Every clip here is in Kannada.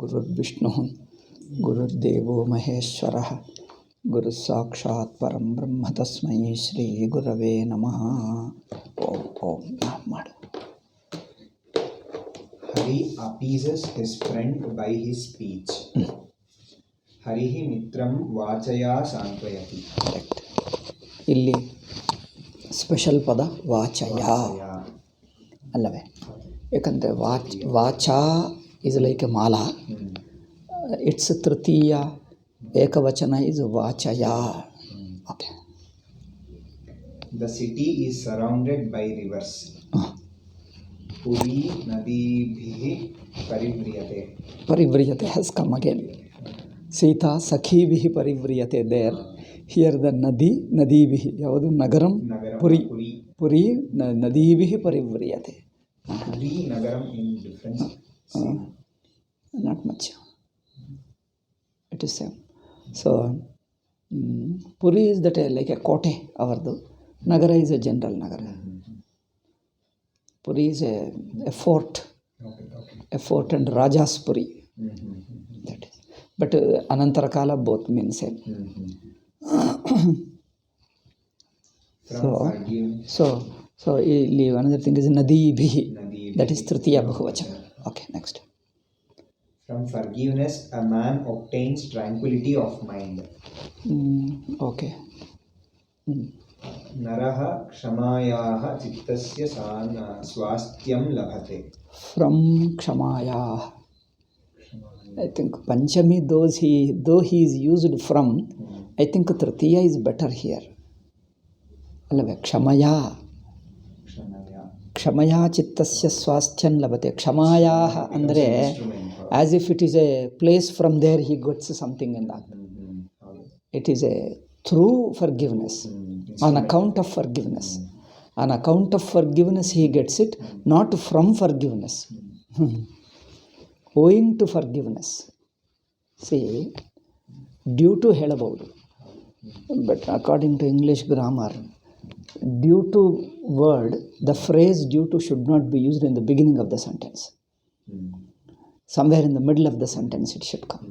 गुरुर्विष्णुः गुरुर्देवो महेश्वरः गुरुस्साक्षात् परं ब्रह्म तस्मै श्रीगुरवे नमः. Om Om माಡು. Hari appeases his friend by his speech. Harihi mitram vachaya santvayati. Correct. ಇಲ್ಲಿ ಸ್ಪೆಷಲ್ ಪದ ವಾಚಯ ಅಲ್ಲವೇ? ಯಾಕಂದರೆ ವಾಚಾ ಇಸ್ ಲೈಕ್ ಎ ಮಾಲಾ. ಇಟ್ಸ್ ತೃತೀಯ ಏಕವಚನ ಇಸ್ ವಾಚಯ. Okay. The city is surrounded by rivers. Puri nadibhihi parivriyate. Parivriyate has come again. Sita sakhibihi parivriyate there. Here the nadibhihi. ಯಾವುದು? ನಗರಂ Puri. Puri ನದೀಭಿಹಿ ಪರಿವ್ರಿಯತೆ. Puri nagaram in difference. Not much. It is same. So Puri is that like a kote avardu. Nagara is a general nagara. Puri is a fort. A fort and Raja's Puri. That is. But Anantara Kala both mean same. So another thing is Nadibhihi. That is Tritiya Bahuvachana. Okay, next. From forgiveness, a man obtains tranquility of mind. Okay. Naraha kshamayaha chittasya swastham labhate. From kshamayah. I think Panchami, though he is used from, I think Tritiya is better here. Allave, kshamaya. Kshamaya chittasya swastham labhate. Kshamayah andre as if it is a place, from there he gets something in that. It is a through forgiveness, on account of forgiveness. On account of forgiveness he gets it, not from forgiveness. Owing to forgiveness. See, due to ಹೇಳಬಹುದು, but according to English grammar, due to word, the phrase due to should not be used in the beginning of the sentence. Somewhere in the middle of the sentence it should come,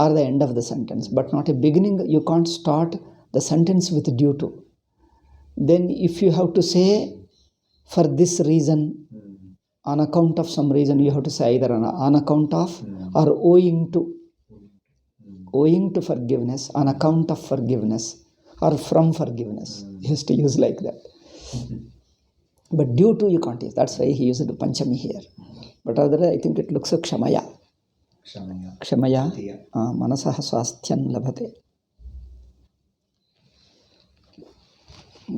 or the end of the sentence, but not a beginning. You can't start the sentence with due to. Then if you have to say for this reason, on account of some reason, you have to say either on account of or owing to. Owing to forgiveness, on account of forgiveness, or from forgiveness. He has to use like that. But due to you can't use. That's why he used the Panchami here. But otherwise I think it looks like Kshamaya. Kshamaya. Manasaha swasthyan labhate.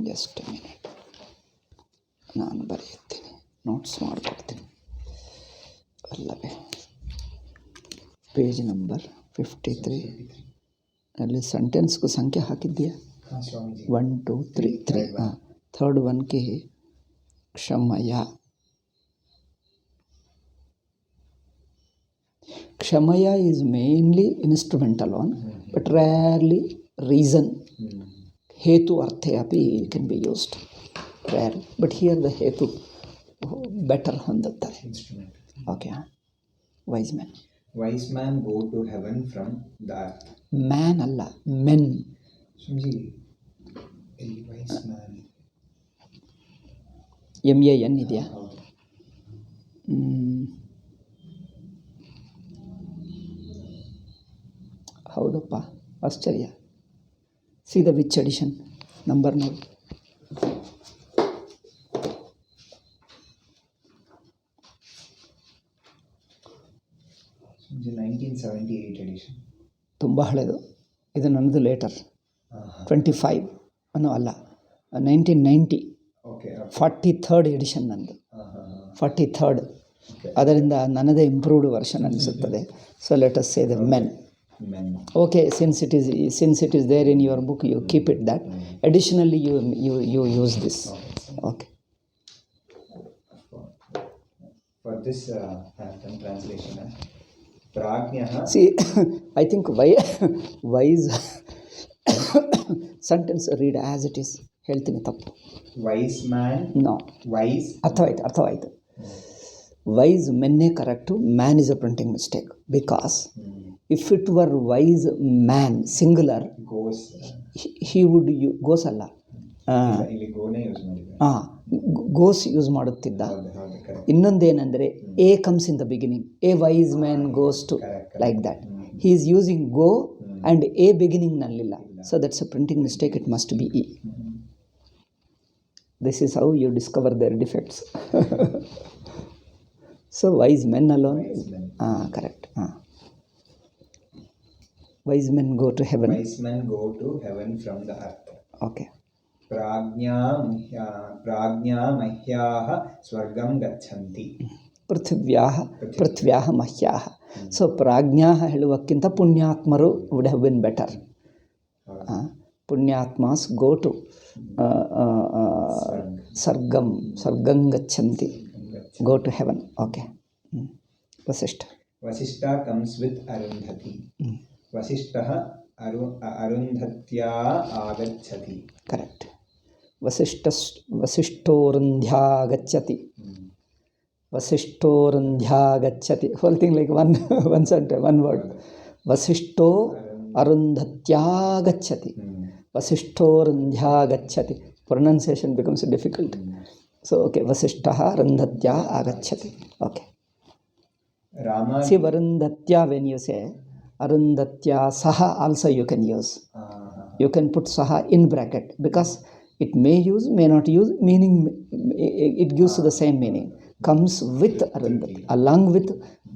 Just a minute. ನಾನು ಬರೆಯುತ್ತೇನೆ, ನೋಟ್ಸ್ ಮಾಡಿಕೊಡ್ತೀನಿ. ಅಲ್ಲವೇ? ಪೇಜ್ ನಂಬರ್ 53 ಅಲ್ಲಿ ಸೆಂಟೆನ್ಸ್ಗೂ ಸಂಖ್ಯೆ ಹಾಕಿದ್ದೀಯಾ? 1 2 3 3. Third ಒನ್ಗೆ ಕ್ಷಮಯ. Kshamaya is mainly instrumental one, but rarely reason. Hetu arthe api can be used. Rare. But here the hetu better honduttare. Instrument. Okay. Wise man. Wise man go to heaven from the earth. Man alla, men. Swamiji, a wise man. MAN ಇದೆಯಾ? ಹೌದಪ್ಪ, ಆಶ್ಚರ್ಯ. See the which edition? Number ನೋಡಿ. Swamiji, 1978 edition. ತುಂಬ ಹಳೆಯದು. ಇದು ನನ್ನದು ಲೇಟರ್. 25 ಅನ್ನೋ ಅಲ್ಲ, 1990. Okay. 43rd ಎಡಿಷನ್ ನಂದು. 43rd. ಅದರಿಂದ ನನ್ನದೇ ಇಂಪ್ರೂವ್ಡ್ ವರ್ಷನ್ ಅನಿಸುತ್ತದೆ. So let us say the men. Okay, since it is there in your book, you keep it that. Additionally, you use this. Okay. For this translation, Prajnaha. See, I think wise sentence read as it is. ಹೇಳ್ತೀನಿ ತಪ್ಪು. Wise man. No. Wise. ಅರ್ಥವಾಯ್ತು. wise men correct, man is a printing mistake. Because if it were wise man singular, goes he would goes ಅಲ್ಲ ಇಲ್ಲಿ ಗೋನೇ ಯೂಸ್ ಮಾಡಿದ್ದಾರೆ. ಗೋಸ್ ಯೂಸ್ ಮಾಡುತ್ತಿದ್ದ. ಹೌದು ಕರೆಕ್ಟ್. ಇನ್ನೊಂದೇನೆಂದರೆ a comes in the beginning, a wise man goes to like that. He is using go and a ಬಿಗಿನಿಂಗ್ನಲ್ಲಿಲ್ಲ. So that's a printing mistake, it must be E. This is how you discover their defects. So wise men alone, correct. Wise men go to heaven. Wise men go to heaven from the earth. Okay. ಪ್ರಾಜ್ಞಾ ಮಹ್ಯಾಹ ಸ್ವರ್ಗಂ ಗಚ್ಚಂತಿ. ಪೃಥ್ವ್ಯಾಹ ಮಹ್ಯಾಹ. ಸೊ ಪ್ರಾಜ್ಞಾ ಹೇಳುವಕ್ಕಿಂತ ಪುಣ್ಯಾತ್ಮರು ವುಡ್ ಹ್ಯಾವ್ ಬಿನ್ ಬೆಟರ್. ಪುಣ್ಯಾತ್ಮಾಸ್ ಗೋ ಟು ಸ್ವರ್ಗಂ ಗಚ್ಚಂತಿ, go to heaven. Okay. Vasishtha. Vasishtha comes with Arundhati. ವಸಿಷ್ಠಃ ಅರುಂಧತ್ಯಾ ಆಗಚ್ಚತಿ. ಕರೆಕ್ಟ್. ವಸಿಷ್ಠೋರುಂಧ್ಯಾಗಚ್ಚತಿ. ವಸಿಷ್ಠೋರುಂಧ್ಯಾಗಚ್ಚತಿ. Whole thing like one sentence, one word. ವಸಿಷ್ಠೋ ಅರುಂಧತ್ಯಾಗಚ್ಚತಿ. ವಸಿಷ್ಠೋರುಂಧ್ಯಾಗಚ್ಚತಿ. Pronunciation becomes difficult. So okay, ವಸಿಷ್ಠಃ ಅರುಂಧತ್ಯಾ ಆಗಚ್ಚತಿ. Okay. See, Varundatya, when you say Arundatya Saha, also you can use. You can put Saha in bracket because it may use, may not use, meaning it gives the same meaning. Comes with Arundhati, along with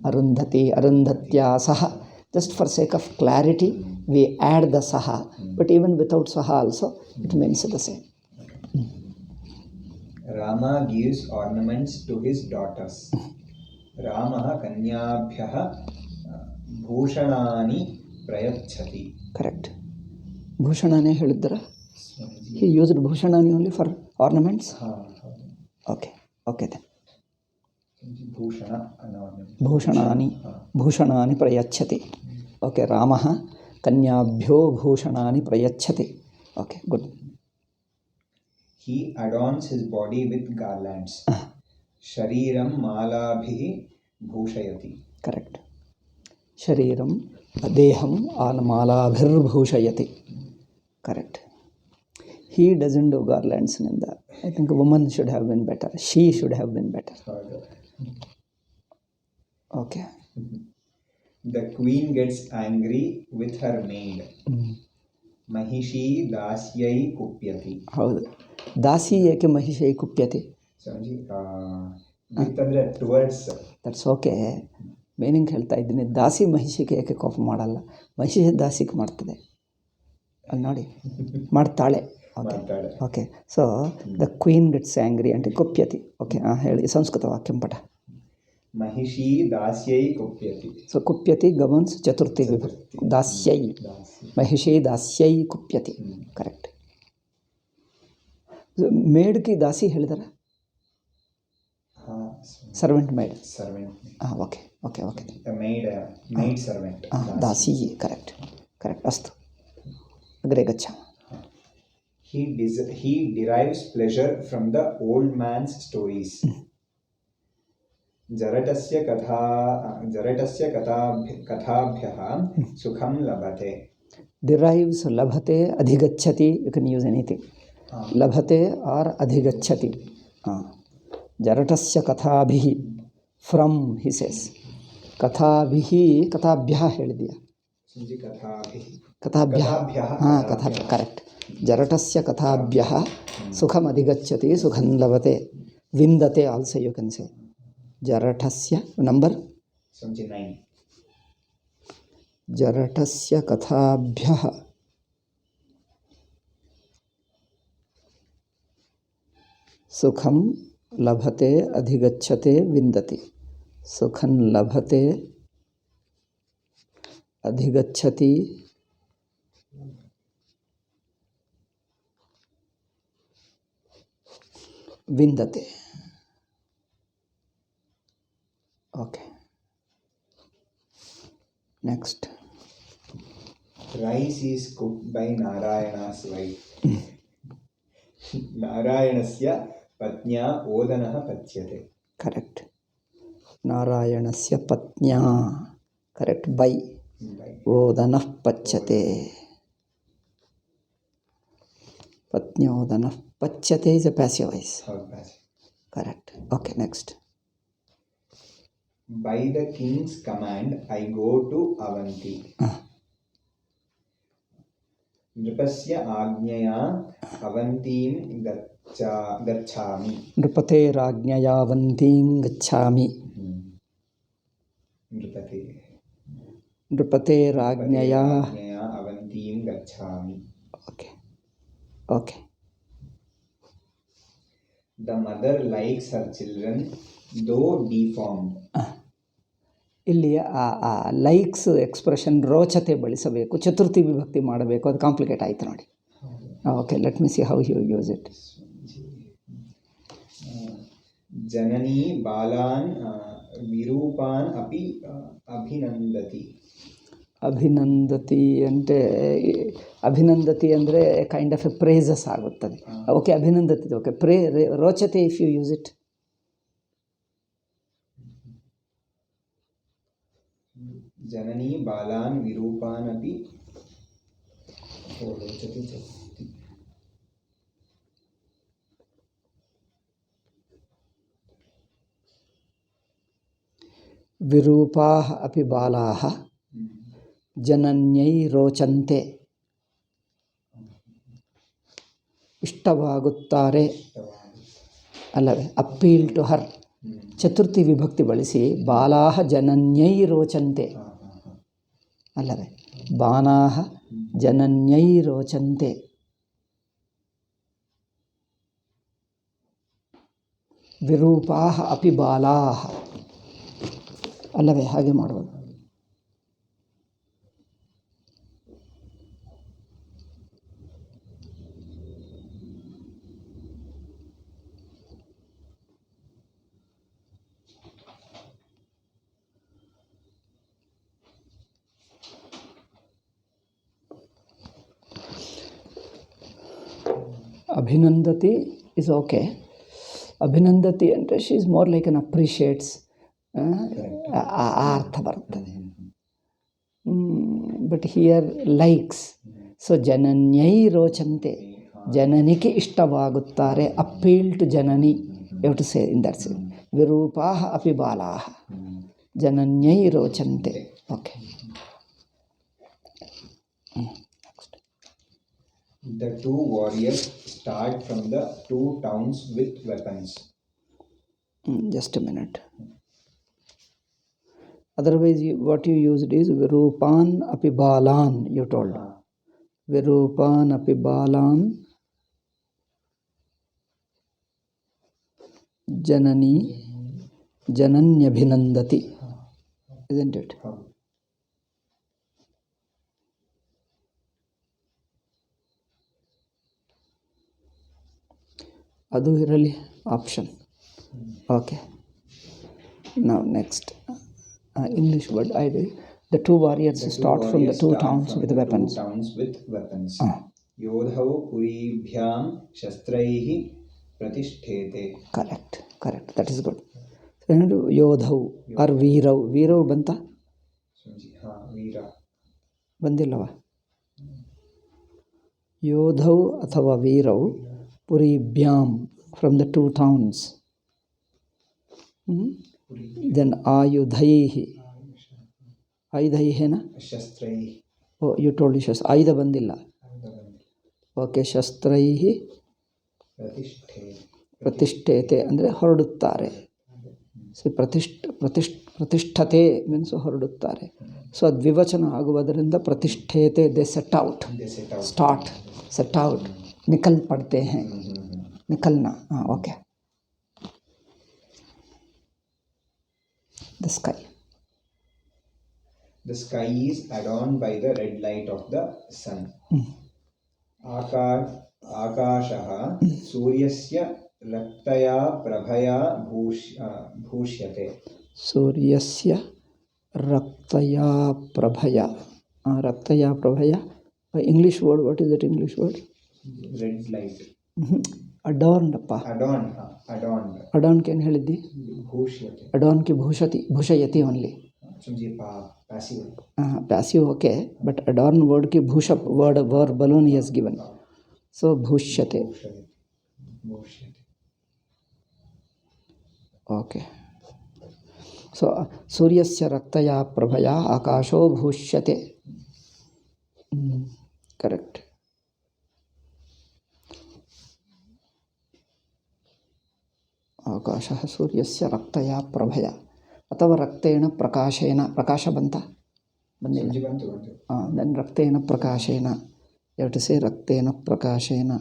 Arundhati, Arundatya Saha. Just for sake of clarity, we add the Saha, but even without Saha also, it means the same. Rama gives ornaments to his daughters. ರಾಮಃ ಕನ್ಯಾಭ್ಯಃ ಭೂಷಣಾನಿ ಪ್ರಯಚ್ಛತಿ. ಕರೆಕ್ಟ್. ಭೂಷಣಾನೇ ಹೇಳಿದ್ದರ? ಹಿ ಯೂಸ್ಡ್ ಭೂಷಣಾನಿ only for ornaments. Okay okay then. ಭೂಷಣಾನಿ ಪ್ರಯಚ್ಛತಿ. ಓಕೆ. ರಾಮಃ ಕನ್ಯಾಭ್ಯೋ ಭೂಷಣಾನಿ ಪ್ರಯಚ್ಛತಿ. Okay, good. He adorns his body with garlands. ಶರೀರಂ ಮಾಲಾಭಿಃ ಭೂಷಯತಿ. ಕರೆಕ್ಟ್. ಶರೀರಂ ದೇಹಂ ಮಾಲಾಭಿರ್ಭೂಷಯತಿ. Correct. He doesn't do garlands ನಿಂದ. I think a woman should have been better. She should have been better. Okay. The queen gets angry with her maid. ಮಹಿಷಿ ದಾಸ್ಯೈ ಕುಪ್ಯತಿ. ಹೌದು. ದಾಸಿ ಏಕೆ ಮಹಿಷೈ ಕುಪ್ಯತಿ? That's okay. ಮೀನಿಂಗ್ ಹೇಳ್ತಾ ಇದ್ದೀನಿ. ದಾಸಿ ಮಹಿಷಿಗೆ ಏಕೆ ಕೋಪ ಮಾಡಲ್ಲ? ಮಹಿಷಿ ದಾಸಿಗೆ ಮಾಡ್ತದೆ. ಅಲ್ಲಿ ನೋಡಿ, ಮಾಡ್ತಾಳೆ. Okay okay. So the queen gets angry and ಕುಪ್ಯತಿ. ಓಕೆ, ಹೇಳಿ ಸಂಸ್ಕೃತ ವಾಕ್ಯಂ ಪಠ. ಮಹಿಷಿ ದಾಸ್ಯೈ ಕುಪ್ಯತಿ. ಸೊ ಕುಪ್ಯತಿ ಗಮನ್ಸ್ ಚತುರ್ಥಿ ವಿಭಕ್ತಿ. ದಾಸ್ಯೈ, ಮಹಿಷಿ ದಾಸ್ಯೈ ಕುಪ್ಯತಿ. ಕರೆಕ್ಟ್. ಮೇಡ್ಗೆ ದಾಸಿ ಹೇಳಿದಾರ? Servant maid. Okay okay okay. Maid servant. ದಾಸಿ. Correct correct. ಅಸ್ತು, ಅಗ್ರೆ ಗಚ್ಚಾಮ. He derives pleasure from the old man's stories. जरटस्य कथाभ्यः सुखं लभते. Derives, labhate, adhigacchati. You can use anything. Labhate or adhigacchati. Jaratasya kathabhihi. From, he says. Kathabhihi, katabhyaha ಹೇಳಿದೆಯಾ? ಕಥಾಭ್ಯಃ. ಕಥಾಭ್ಯಃ. ಕರೆಕ್ಟ್. ಜರಟಸ್ಯ ಕಥಾಭ್ಯಃ ಸುಖಂ ಅಧಿಗಚ್ಚತಿ ಸುಖಂ ಲಭತೆ. ವಿಂದತೆ ಆಲ್ಸೋ ಯು ಕ್ಯಾನ್ ಸೇ. ಜರಟಸ್ಯ ನಂಬರ್ 9. ಜರಟಸ್ಯ ಕಥಾಭ್ಯಃ ಸುಖಂ ಲಭತೆ ಅಧಿಗಚ್ಚತೆ ವಿಂದತಿ. ಸುಖಂ ಲಭತೆ ಅಧಿಗಚ್ಚತಿ ವಿಂದತೆ. Okay. Next. Rice is cooked by Narayana's wife. Narayanasya patnya odanah pachyate. Correct. नारायणस्य पत्न्या करेक्ट बै ओदनः पच्यते पत्न्योदनः पच्यते is a passive voice correct okay next By the king's command I go to Avanti. नृपस्य आज्ञया अवन्तीं गच्छामि. नृपतेराज्ञया अवन्तीं गच्छामि. नृपतेराज्ञया अवन्तीं गच्छामि. Okay okay. The mother likes her children though deformed. ಇಲ್ಲಿ ಲೈಕ್ಸ್ ಎಕ್ಸ್ಪ್ರೆಷನ್ ರೋಚತೆ ಬಳಸಬೇಕು, ಚತುರ್ಥಿ ವಿಭಕ್ತಿ ಮಾಡಬೇಕು, ಅದು ಕಾಂಪ್ಲಿಕೇಟ್ ಆಯಿತು ನೋಡಿ. Okay let me see how you use it. ಜನನಿ ಬಾಲಾನ್ ವಿರೂಪಾನ್ ಅಪಿ ಅಭಿನಂದತಿ. ಅಭಿನಂದತಿ ಅಂದರೆ ಅಭಿನಂದತಿ ಅಂದರೆ ಕೈಂಡ್ ಆಫ್ ಎ ಪ್ರೇಸಸ್ ಆಗುತ್ತದೆ. ಓಕೆ ಅಭಿನಂದತಿ ಓಕೆ ರೋಚತೆ ಇಫ್ ಯು ಯೂಸ್ ಇಟ್. ಜನನಿ ಬಾಲಾನ್ ವಿರೂಪಾನ್ ಅಪಿ ವಿರೂಪಾಃ ಅಪಿ ಬಾಲಾಃ ಜನನ್ಯೈ ರೋಚಂತೆ ಇಷ್ಟವಾಗುತ್ತಾರೆ ಅಲ್ಲವೇ. ಅಪ್ಪೀಲ್ ಟು ಹರ್ ಚತುರ್ಥಿ ವಿಭಕ್ತಿ ಬಳಸಿ ಬಾಲಾಹ ಜನನ್ಯೈ ರೋಚಂತೆ ಅಲ್ಲವೇ. ಬಾಲಾಹ ಜನನ್ಯೈ ರೋಚಂತೆ. ವಿರೂಪಾಹ ಅಪಿ ಬಾಲಾಹ ಅಲ್ಲವೇ, ಹಾಗೆ ಮಾಡುವುದು. ಅಭಿನಂದತಿ ಇಸ್ ಓಕೆ. ಅಭಿನಂದತಿ ಅಂದರೆ she is more like an appreciates, ಆ ಅರ್ಥ ಬರ್ತದೆ. ಬಟ್ ಹಿಯರ್ ಲೈಕ್ಸ್, ಸೊ ಜನನ್ಯೈ ರೋಚಂತೆ ಜನನಿಗೆ ಇಷ್ಟವಾಗುತ್ತಾರೆ. ಅಪ್ಪೀಲ್ ಟು ಜನನಿ you to say in that say. ವಿರೂಪಾಹ ಅಪಿ ಬಾಲಾಹ ಜನನ್ಯೈ ರೋಚಂತೆ. Okay. The two warriors start from the two towns with weapons. Just a minute. Otherwise, what you used is Virupan api balan, you told. Virupan api balan janani jananyabhinandati. Isn't it? ಅದು ಇರಲಿ option. Okay. Now next English word. The two warriors start from the two towns with weapons. Yodhau puribhyam shastraihi pratisthete. Correct. That is good. Yodhau or veerau. Veerau banta? Veera. ಬಂದಿಲ್ಲವ? ಯೋಧೌ ಅಥವಾ ವೀರೌ ಪುರಿಭ್ಯಾಂ from the two towns. Then ಆಯುಧೈಹಿ. ಆಯುಧೈಹೇನ? ಶಸ್ತ್ರೈಹಿ. ಓ ಯು ಟೋಲ್ಡ್ ಶಸ್ತ್ರ. ಆಯುಧ ಬಂದಿಲ್ಲ. ಓಕೆ. ಶಸ್ತ್ರೈಹಿ ಪ್ರತಿಷ್ಠೇತೆ ಅಂದರೆ ಹೊರಡುತ್ತಾರೆ. ಸೊ ಪ್ರತಿಷ್ಠತೆ ಮೀನ್ಸ್ ಹೊರಡುತ್ತಾರೆ. ಸೊ ದ್ವಿವಚನ ಆಗುವುದರಿಂದ ಪ್ರತಿಷ್ಠೇತೆ they set out, start, set out, ನಿಕಲ್ ಪಡ್ತೆ ಹೇ, ನಿಕಲ್ನ. Okay. The sky. The sky is adorned by the red light of the sun. Akashah suryasya raktaya prabhaya bhushyate. Suryasya raktaya prabhaya. Raktaya prabhaya. English word, what is that English word? Red light. Adorned ಅಪ್ಪ. adorned. ಅಡಾರ್ನ್ಗೆ ಏನು ಹೇಳಿದ್ದಿ? Bhushyate. ಅಡಾರ್ನ್ಗೆ ಭೂಷಯತಿ only. Samji passive. Passive, okay, but adorn word ki bhusha word verb alone he has given. So bhushyate. Bhushyate. Okay. So suryasya raktaya prabhaya akasho bhushyate. Correct. ಆಕಾಶ ಸೂರ್ಯಸ್ಯ ರಕ್ತಯ ಪ್ರಭಯ ಅಥವಾ ರಕ್ತೇನ ಪ್ರಕಾಶೇನ. ಪ್ರಕಾಶ ಬಂತ? ಬಂದಿಲ್ಲ. ದೆನ್ ರಕ್ತೇನ ಪ್ರಕಾಶೇನ. ಯು ಹ್ಯಾವ್ ಟು ಸೇ ರಕ್ತೇನ ಪ್ರಕಾಶೇನ.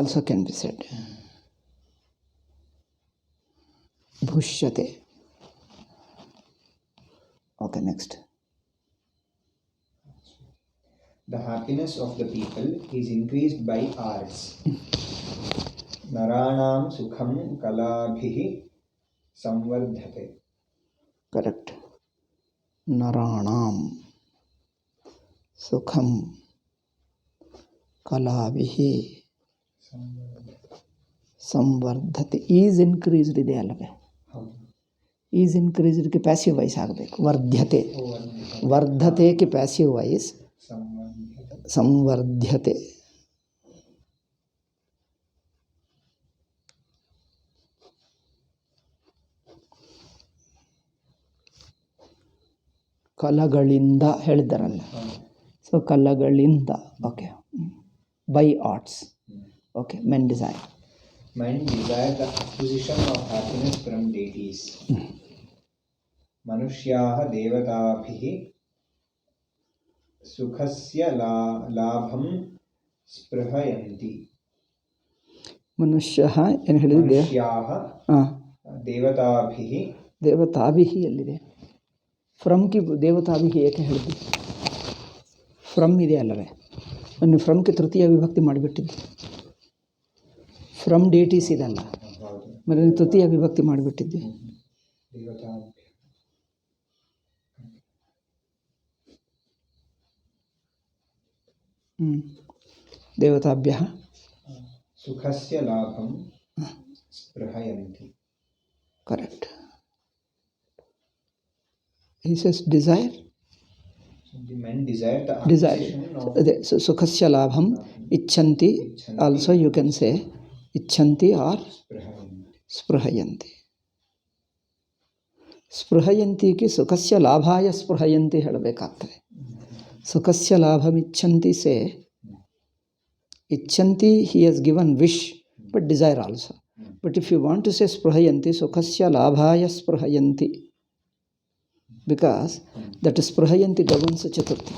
Also can be said. ಭುಷ್ಯತೆ. Okay, next. The happiness of the people is increased by arts. Naranam sukham kalabhihi samvardhate. Correct. Naranam sukham kalabhihi samvardhate. Is increased ಇದೆ ಅಲ್ಲವೇ? ಈಸ್ ಇನ್ಕ್ರೀಸ್ಡ್ಗೆ ಪ್ಯಾಸಿವ್ ವಾಯ್ಸ್ ಆಗಬೇಕು. ವರ್ಧ್ಯತೆ. ವರ್ಧತೆಗೆ ಪ್ಯಾಸಿವ್ ವಾಯ್ಸ್ ಸಂವರ್ಧ್ಯತೆ. ಕಲಗಳಿಂದ ಹೇಳಿದ್ದಾರಲ್ಲ. ಸೊ ಕಲಗಳಿಂದ. Okay. By arts. Okay. Men desire. Men desire the acquisition of happiness from deities. Manushyaah devatabhihi sukhasya labham sprhayanti. ಮನುಷ್ಯಃ ಏನು ಹೇಳಿದೆ? ಮನುಷ್ಯಾಃ ದೇವತಾಭಿಹಿ. ದೇವತಾಭಿಹಿ ಎಲ್ಲಿದೆ? ಫ್ರಮ್ಗೆ ದೇವತಾಭಿಹಿ ಏಕೆ ಹೇಳಿದ್ದೆ? ಫ್ರಮ್ ಇದೆ ಅಲ್ಲವೇ? ನಾನು ಫ್ರಮ್ಗೆ ತೃತೀಯ ವಿಭಕ್ತಿ ಮಾಡಿಬಿಟ್ಟಿದ್ದೆ. ಫ್ರಮ್ ಡೇಟೀಸ್ ಇದಲ್ಲ, ಮತ್ತೆ ತೃತೀಯ ವಿಭಕ್ತಿ ಮಾಡಿಬಿಟ್ಟಿದ್ದೆ. ದೇವತಾಭ್ಯಃ ಸುಖಸ್ಯ ಲಾಭಂ ಸ್ಪೃಹಯಂತಿ. Correct. He says desire. The men desire the desire. ಅದೇ ಸುಖಸ್ಯ ಲಾಭಂ ಇಚ್ಛಂತಿ. ಆಲ್ಸೋ ಯು ಕ್ಯಾನ್ ಸೇ ಇಚ್ಛಂತಿ ಆರ್ ಸ್ಪೃಹಯಂತಿ. ಸ್ಪೃಹಯಂತಿಗೆ ಸುಖಸ್ಯ ಲಾಭಾಯ ಸ್ಪೃಹಯಂತಿ ಹೇಳಬೇಕಾಗ್ತದೆ. ಸುಖಸ್ಯ ಲಾಭಮಿಚ್ಛಂತಿ ಸೇ ಇಚ್ಛಂತಿ he has given wish but desire also. But if you want to say ಸ್ಪೃಹಯಂತಿ, ಸುಖಸ್ಯ ಲಾಭಾಯ ಸ್ಪೃಹಯಂತಿ, because that ಸ್ಪೃಹಯಂತಿ governs ಚತುರ್ಥಿ.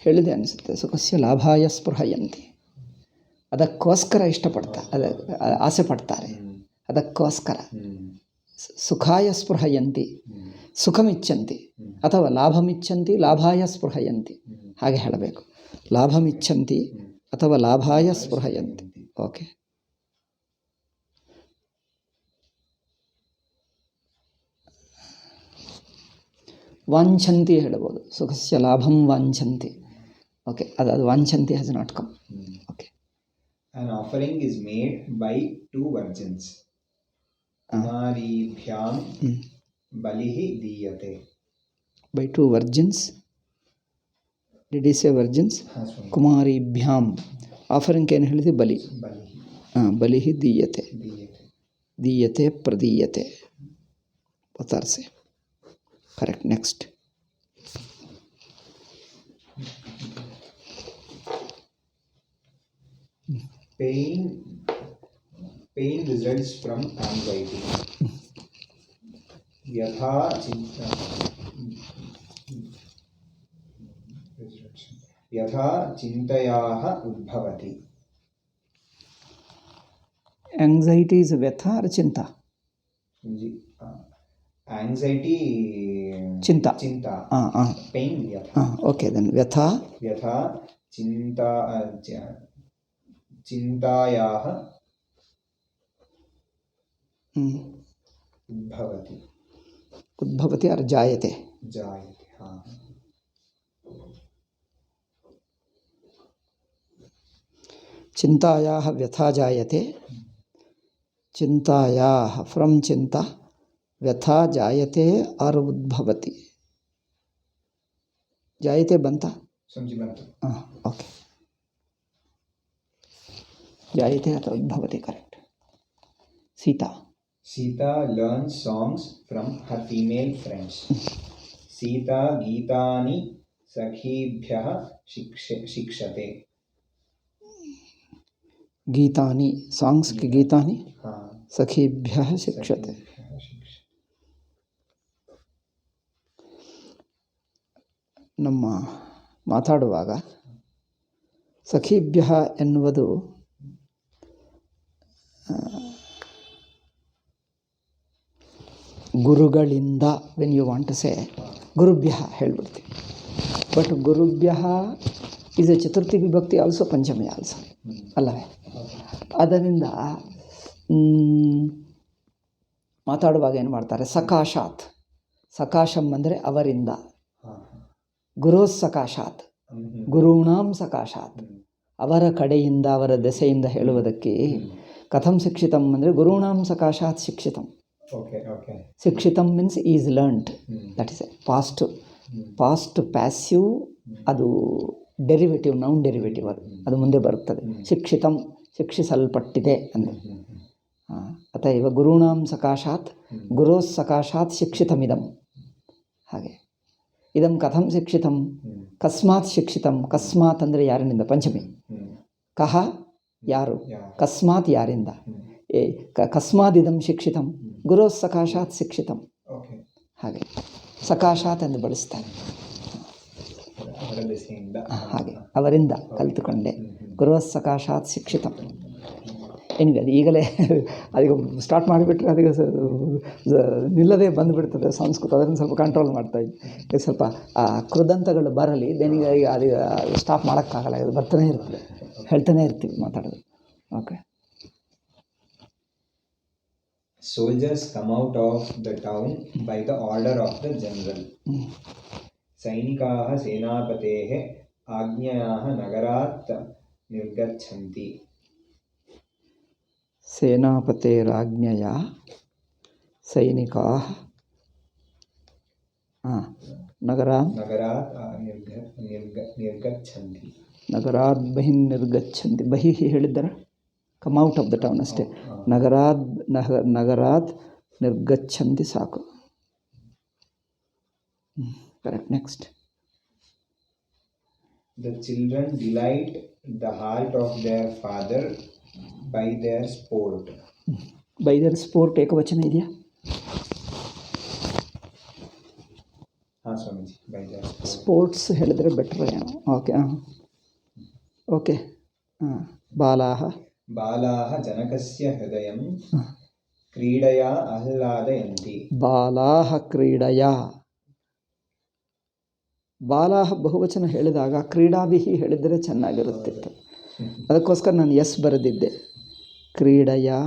ಹೇಳಿದೆ ಅನಿಸುತ್ತೆ. ಸುಖಸ್ಯ ಲಾಭಾಯ ಸ್ಪೃಹಯಂತಿ, ಅದಕ್ಕೋಸ್ಕರ ಆಸೆ ಪಡ್ತಾರೆ, ಅದಕ್ಕೋಸ್ಕರ. ಸುಖಾಯ ಸ್ಪೃಹಯಂತಿ, ಸುಖಮಿಚ್ಛಂತಿ ಅಥವಾ ಲಾಭಮಿಚ್ಛಂತಿ, ಲಾಭಾಯ ಸ್ಪೃಹಯಂತಿ, ಹಾಗೆ ಹೇಳಬೇಕು. ಲಾಭಮಿಚ್ಛಂತಿ ಅಥವಾ ಲಾಭಾಯ ಸ್ಪೃಹಯಂತಿ. ಓಕೆ. ವಾಂಛಂತಿ ಹೇಳಬಹುದು. ಸುಖಸ್ಯ ಲಾಭಂ ವಾಂಛಂತಿ. ಓಕೆ. ಅದು ವಾಂಛಂತಿ has not come. Okay. An offering is made by 2 virgins. Kumaribhyam balihi diyate. By 2 virgins. Did he say virgins? ಕುಮಾರಿಭ್ಯಾಂ. ಆಫರಿಂಗ್ ಏನು ಹೇಳಿದೆ? ಬಲಿ. ಬಲಿಹಿ ದೀಯತೆ. ದೀಯತೆ ಪ್ರದೀಯತೆ. ಪತಾರ್ಸೆ. Correct. Next. Pain results from anxiety. यथा चिंतयाः उद्भवति. Anxiety is व्यथा or चिंता? Anxiety, ಚಿಂತಾ. chinta, ಹಾಂ pain, vyatha. ಹಾಂ ಓಕೆ ದೆನ್ ವ್ಯಥಾ Vyatha, chinta, चिन्तायाः उद्भवति. ಉದ್ಭವತಿ ಆರ್ ಜಾಯತೆ. जायते. हाँ. ಚಿಂತಾಯಾಃ ವ್ಯಥಾ ಜಾಯತೆ. ಚಿಂತಾಯಾಃ ಫ್ರಮ್ ಚಿಂತಾ ವ್ಯಥಾ ಜಾಯತೆ ಆರ್ ಉದ್ಭವತಿ. ಜಾಯತೆ ಬಂತ? समझी बात. ಹಾಂ ಓಕೆ. ಜಾಯತೆ ಅಥವಾ ಉದ್ಭವತಿ correct. Sita. Sita learns songs from her female friends. Sita गीतानि सखीभ्यः शिक्षते. ಗೀತಾನಿ ಸಾಂಗ್ಸ್ಗೆ ಗೀತಾನಿ हाँ. ಸಖೀಭ್ಯಃ ಶಿಕ್ಷತೆ. ನಮ್ಮ ಮಾತಾಡುವಾಗ ಸಖೀಭ್ಯಃ ಎನ್ನುವುದು ಗುರುಗಳಿಂದ when you want to say ಗುರುಭ್ಯ ಹೇಳ್ಬಿಡ್ತೀವಿ. ಬಟ್ ಗುರುಭ್ಯ ಈಸ್ ಎ ಚತುರ್ಥಿ ವಿಭಕ್ತಿ ಆಲ್ಸೋ ಪಂಚಮಿ ಆಲ್ಸೋ ಅಲ್ಲವೇ? ಅದರಿಂದ ಮಾತಾಡುವಾಗ ಏನು ಮಾಡ್ತಾರೆ, ಸಕಾಶಾತ್. ಸಕಾಶಂ ಅಂದರೆ ಅವರಿಂದ, ಗುರೋಸ್ ಸಕಾಶಾತ್, ಗುರುಣಾಂ ಸಕಾಶಾತ್, ಅವರ ಕಡೆಯಿಂದ ಅವರ ದೆಸೆಯಿಂದ ಹೇಳುವುದಕ್ಕೆ ಕಥಂ ಶಿಕ್ಷಿತಂ ಅಂದರೆ ಗುರುಣಾಂ ಸಕಾಶಾತ್ ಶಿಕ್ಷಿತಂ. ಶಿಕ್ಷಿತಂ means is learned, that is a past passive, ಅದು ಡೆರಿವೇಟಿವ್, ನೌನ್ ಡೆರಿವೇಟಿವ್, ಅದು ಮುಂದೆ ಬರುತ್ತದೆ. ಶಿಕ್ಷಿತಂ ಶಿಕ್ಷಿಸಲ್ಪಟ್ಟಿದೆ ಅಂದರೆ. ಅತಃ ಗುರುಣಾಂ ಸಕಾಶಾತ್ ಗುರೋಸ್ ಸಕಾಶಾತ್ ಶಿಕ್ಷಿತಮಿದಂ. ಹಾಗೆ ಇದಂ ಕಥಂ ಶಿಕ್ಷಿತಂ, ಕಸ್ಮಾತ್ ಶಿಕ್ಷಿತಂ. ಕಸ್ಮಾತ್ ಅಂದರೆ ಯಾರಿನಿಂದ, ಪಂಚಮಿ. ಕಹ ಯಾರು, ಕಸ್ಮಾತ್ ಯಾರಿಂದ, ಕಸ್ಮಾದಿದಂ ಶಿಕ್ಷಿತಂ, ಗುರೋಸ್ ಸಕಾಶಾತ್ ಶಿಕ್ಷಿತಂ. ಹಾಗೆ ಸಕಾಶಾತ್ ಎಂದು ಬಳಸ್ತಾರೆ. ಹಾಗೆ ಅವರಿಂದ ಕಲಿತುಕೊಂಡೆ, ಗುರೋಸ್ ಸಕಾಶಾತ್ ಶಿಕ್ಷಿತಂ. ಏನಿದೆ ಅದು ಈಗಲೇ ಅದೀಗ ಸ್ಟಾರ್ಟ್ ಮಾಡಿಬಿಟ್ರೆ ಅದೀಗ ನಿಲ್ಲದೇ ಬಂದುಬಿಡ್ತದೆ ಸಂಸ್ಕೃತ. ಅದನ್ನು ಸ್ವಲ್ಪ ಕಂಟ್ರೋಲ್ ಮಾಡ್ತಾಯಿದ್ದೆ. ಸ್ವಲ್ಪ ಆ ಕೃದಂತಗಳು ಬರಲಿ, ದೆನಿಗ ಅದು ಸ್ಟಾಪ್ ಮಾಡೋಕ್ಕಾಗಲ್ಲ, ಇದು ಬರ್ತಾನೆ ಇರ್ತದೆ, ಹೇಳ್ತಾನೆ ಇರ್ತೀವಿ ಮಾತಾಡೋದು. Okay. Soldiers come out of the town by the order of the general. सैनिकाः सेनापतेः आज्ञयाः नगरात् निर्गच्छन्ति. ಸೇನಾಪತೇರಾಜ್ಞೆಯ ಸೈನಿಕಾಃ ನಗರಾತ್ ನಿರ್ಗಚ್ಚಂತಿ. ನಗರಾತ್ ಬಹಿಃ ನಿರ್ಗಚ್ಚಂತಿ. ಬಹಿಃ ಹೇಳಿದ್ದಾರೆ come out of the town ಅಷ್ಟೇ. ನಗರಾತ್ ನಿರ್ಗಚ್ಚಂತಿ ಸಾಕು. Correct. Next. The children delight the heart of their father by their sport. By there sport ಏಕವಚನ ಇದೆಯಾ? ಹಾಂ ಸ್ವಾಮೀಜಿ, ಬೈ ದೇರ್ ಸ್ಪೋರ್ಟ್ಸ್ ಹೇಳಿದ್ರೆ ಬೆಟರ್ ಏನೋ. ಓಕೆ. ಓಕೆ. ಬಾಲಾಹ ಜನಕಸ್ಯ ಹೃದಯಂ ಕ್ರೀಡಯಾ ಆಹ್ಲಾದಯಂತಿ. ಬಾಲಾಹ ಕ್ರೀಡಯಾ. ಬಾಲಾಹ ಬಹುವಚನ ಹೇಳಿದಾಗ ಕ್ರೀಡಾಭಿಹಿ ಹೇಳಿದರೆ ಚೆನ್ನಾಗಿರುತ್ತಿತ್ತು. ಅದಕ್ಕೋಸ್ಕರ ನಾನು ಎಸ್ ಬರೆದಿದ್ದೆ. ಕ್ರೀಡಯಾ,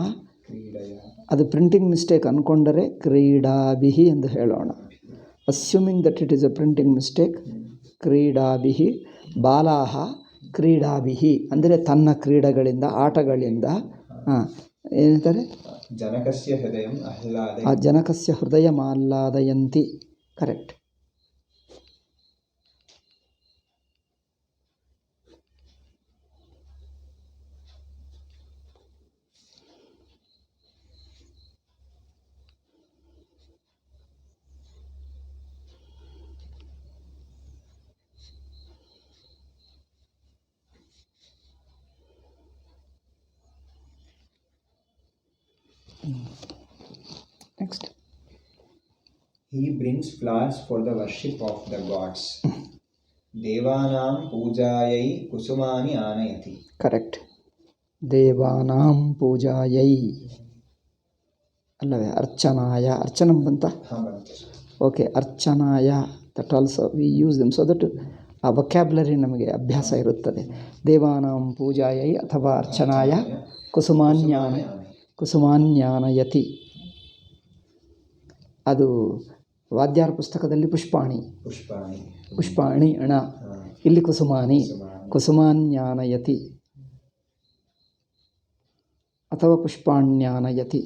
ಅದು ಪ್ರಿಂಟಿಂಗ್ ಮಿಸ್ಟೇಕ್ ಅಂದ್ಕೊಂಡರೆ ಕ್ರೀಡಾಭಿಹಿ ಎಂದು ಹೇಳೋಣ. Assuming that it is a printing mistake. ಕ್ರೀಡಾಭಿಹಿ. ಬಾಲಾಹ ಕ್ರೀಡಾಭಿಹಿ ಅಂದರೆ ತನ್ನ ಕ್ರೀಡೆಗಳಿಂದ, ಆಟಗಳಿಂದ. ಏನಂತಾರೆ? ಜನಕಸ್ಯ ಹೃದಯಂ ಆಹ್ಲಾದಯಂತಿ. ಆ ಜನಕಸ್ಯ ಹೃದಯಂ ಆಹ್ಲಾದಯಂತಿ. ಕರೆಕ್ಟ್. Next. He brings flowers for the worship of the gods. Devanam pujayai kusumani anayati. Correct. Devanam pujayai. ಅಲ್ಲವೇ ಅರ್ಚನಾಯ ಅರ್ಚನಂ ಬಂತ ಹಾಂ ಬಂತು ಸರ್. ಓಕೆ ಅರ್ಚನಾಯ that also we use them so that ಆ ವೊಕ್ಯಾಬ್ಲರಿ ನಮಗೆ ಅಭ್ಯಾಸ ಇರುತ್ತದೆ. ದೇವಾನಾಂ ಪೂಜಾಯೈ ಅಥವಾ ಅರ್ಚನಾಯ ಕುಸುಮಾನ್ಯಾನಯತಿ ಅದು ವಾದ್ಯಾರ ಪುಸ್ತಕದಲ್ಲಿ ಪುಷ್ಪಾಣಿ ಅಣ ಇಲ್ಲಿ ಕುಸುಮಾನ್ಯಾನಯತಿ ಅಥವಾ ಪುಷ್ಪಾಣ್ಯಾನಯತಿ.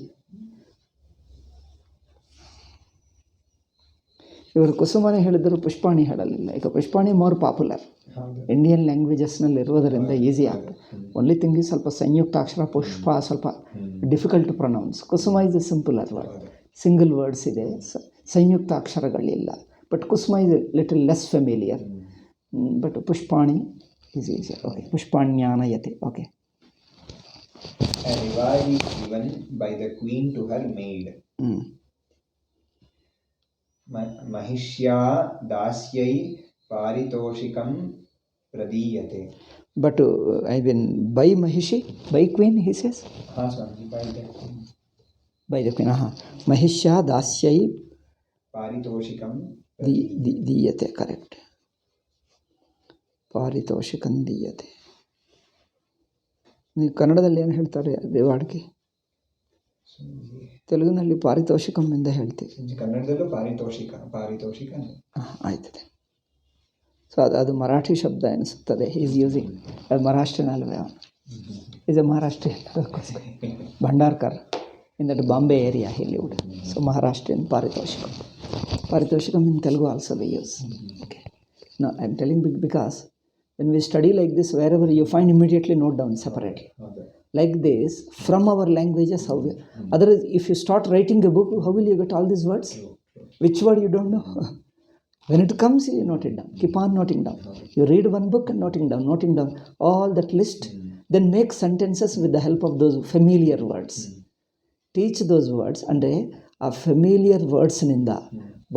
ಇವರು ಕುಸುಮನೆ ಹೇಳಿದರೂ ಪುಷ್ಪಾಣಿ ಹೇಳಲಿಲ್ಲ. ಈಗ ಪುಷ್ಪಾಣಿ ಮೋರ್ ಪಾಪ್ಯುಲರ್ ಇಂಡಿಯನ್ ಲ್ಯಾಂಗ್ವೇಜಸ್ನಲ್ಲಿ ಇರೋದರಿಂದ ಈಸಿ ಆಗ್ತದೆ. ಓನ್ಲಿ ಥಿಂಗ್ ಈ ಸ್ವಲ್ಪ ಸಂಯುಕ್ತಾಕ್ಷರ ಪುಷ್ಪ ಸ್ವಲ್ಪ ಡಿಫಿಕಲ್ಟ್ ಟು ಪ್ರೊನೌನ್ಸ್. ಕುಸುಮ is a simpler word, single words ಇದೆ, ಸಂಯುಕ್ತಾಕ್ಷರಗಳಿಲ್ಲ. ಬಟ್ ಕುಸುಮ is little less familiar. But ಪುಷ್ಪಾಣಿ ಇಸ್ ಈಸಿ. ಓಕೆ ಪುಷ್ಪಾಣ್ಯಾನಯತೆ. Okay. A reward is given by the queen to her maid. महिष्या दास्यै पारितोषिकं प्रदीयते. But I mean by Mahishi, by queen he says. हाँ स्वामी, by the queen. By the queen. महिष्या दास्यै पारितोषिकं दीयते. करेक्ಟ್. ಪಾರಿತೋಷಿಕಂ ದೀಯತೆ. ನೀವು ಕನ್ನಡದಲ್ಲಿ ಏನು ಹೇಳ್ತಾರೆ ರಿವಾರ್ಡ್ಗೆ? ತೆಲುಗಿನಲ್ಲಿ ಪಾರಿತೋಷಿಕಂ ಎಂದು ಹೇಳ್ತೀವಿ. ಕನ್ನಡದಲ್ಲೂ ಪಾರಿತೋಷಿಕ ಆಯ್ತದೆ. ಸೊ ಅದು ಮರಾಠಿ ಶಬ್ದ ಎನಿಸುತ್ತದೆ. ಈಸ್ ಯೂಸಿಂಗ್ ಅದು ಮಹಾರಾಷ್ಟ್ರನ ಅಲ್ವೇ? ಅವನು is a Maharashtrian. Bhandarkar in that Bombay area ಹಿಲಿವುಡ್. ಸೊ ಮಹಾರಾಷ್ಟ್ರಿಯನ್ ಪಾರಿತೋಷಿಕಂ in Telugu also we use. Okay. No I am telling because when we study like this, wherever you find, immediately note down separately. Like this, from our languages, how we, otherwise if you start writing a book, how will you get all these words? Which word you don't know? When it comes, you note it down. Keep on noting down. You read one book and noting down all that list. Then make sentences with the help of those familiar words. Teach those words, and a familiar words ninda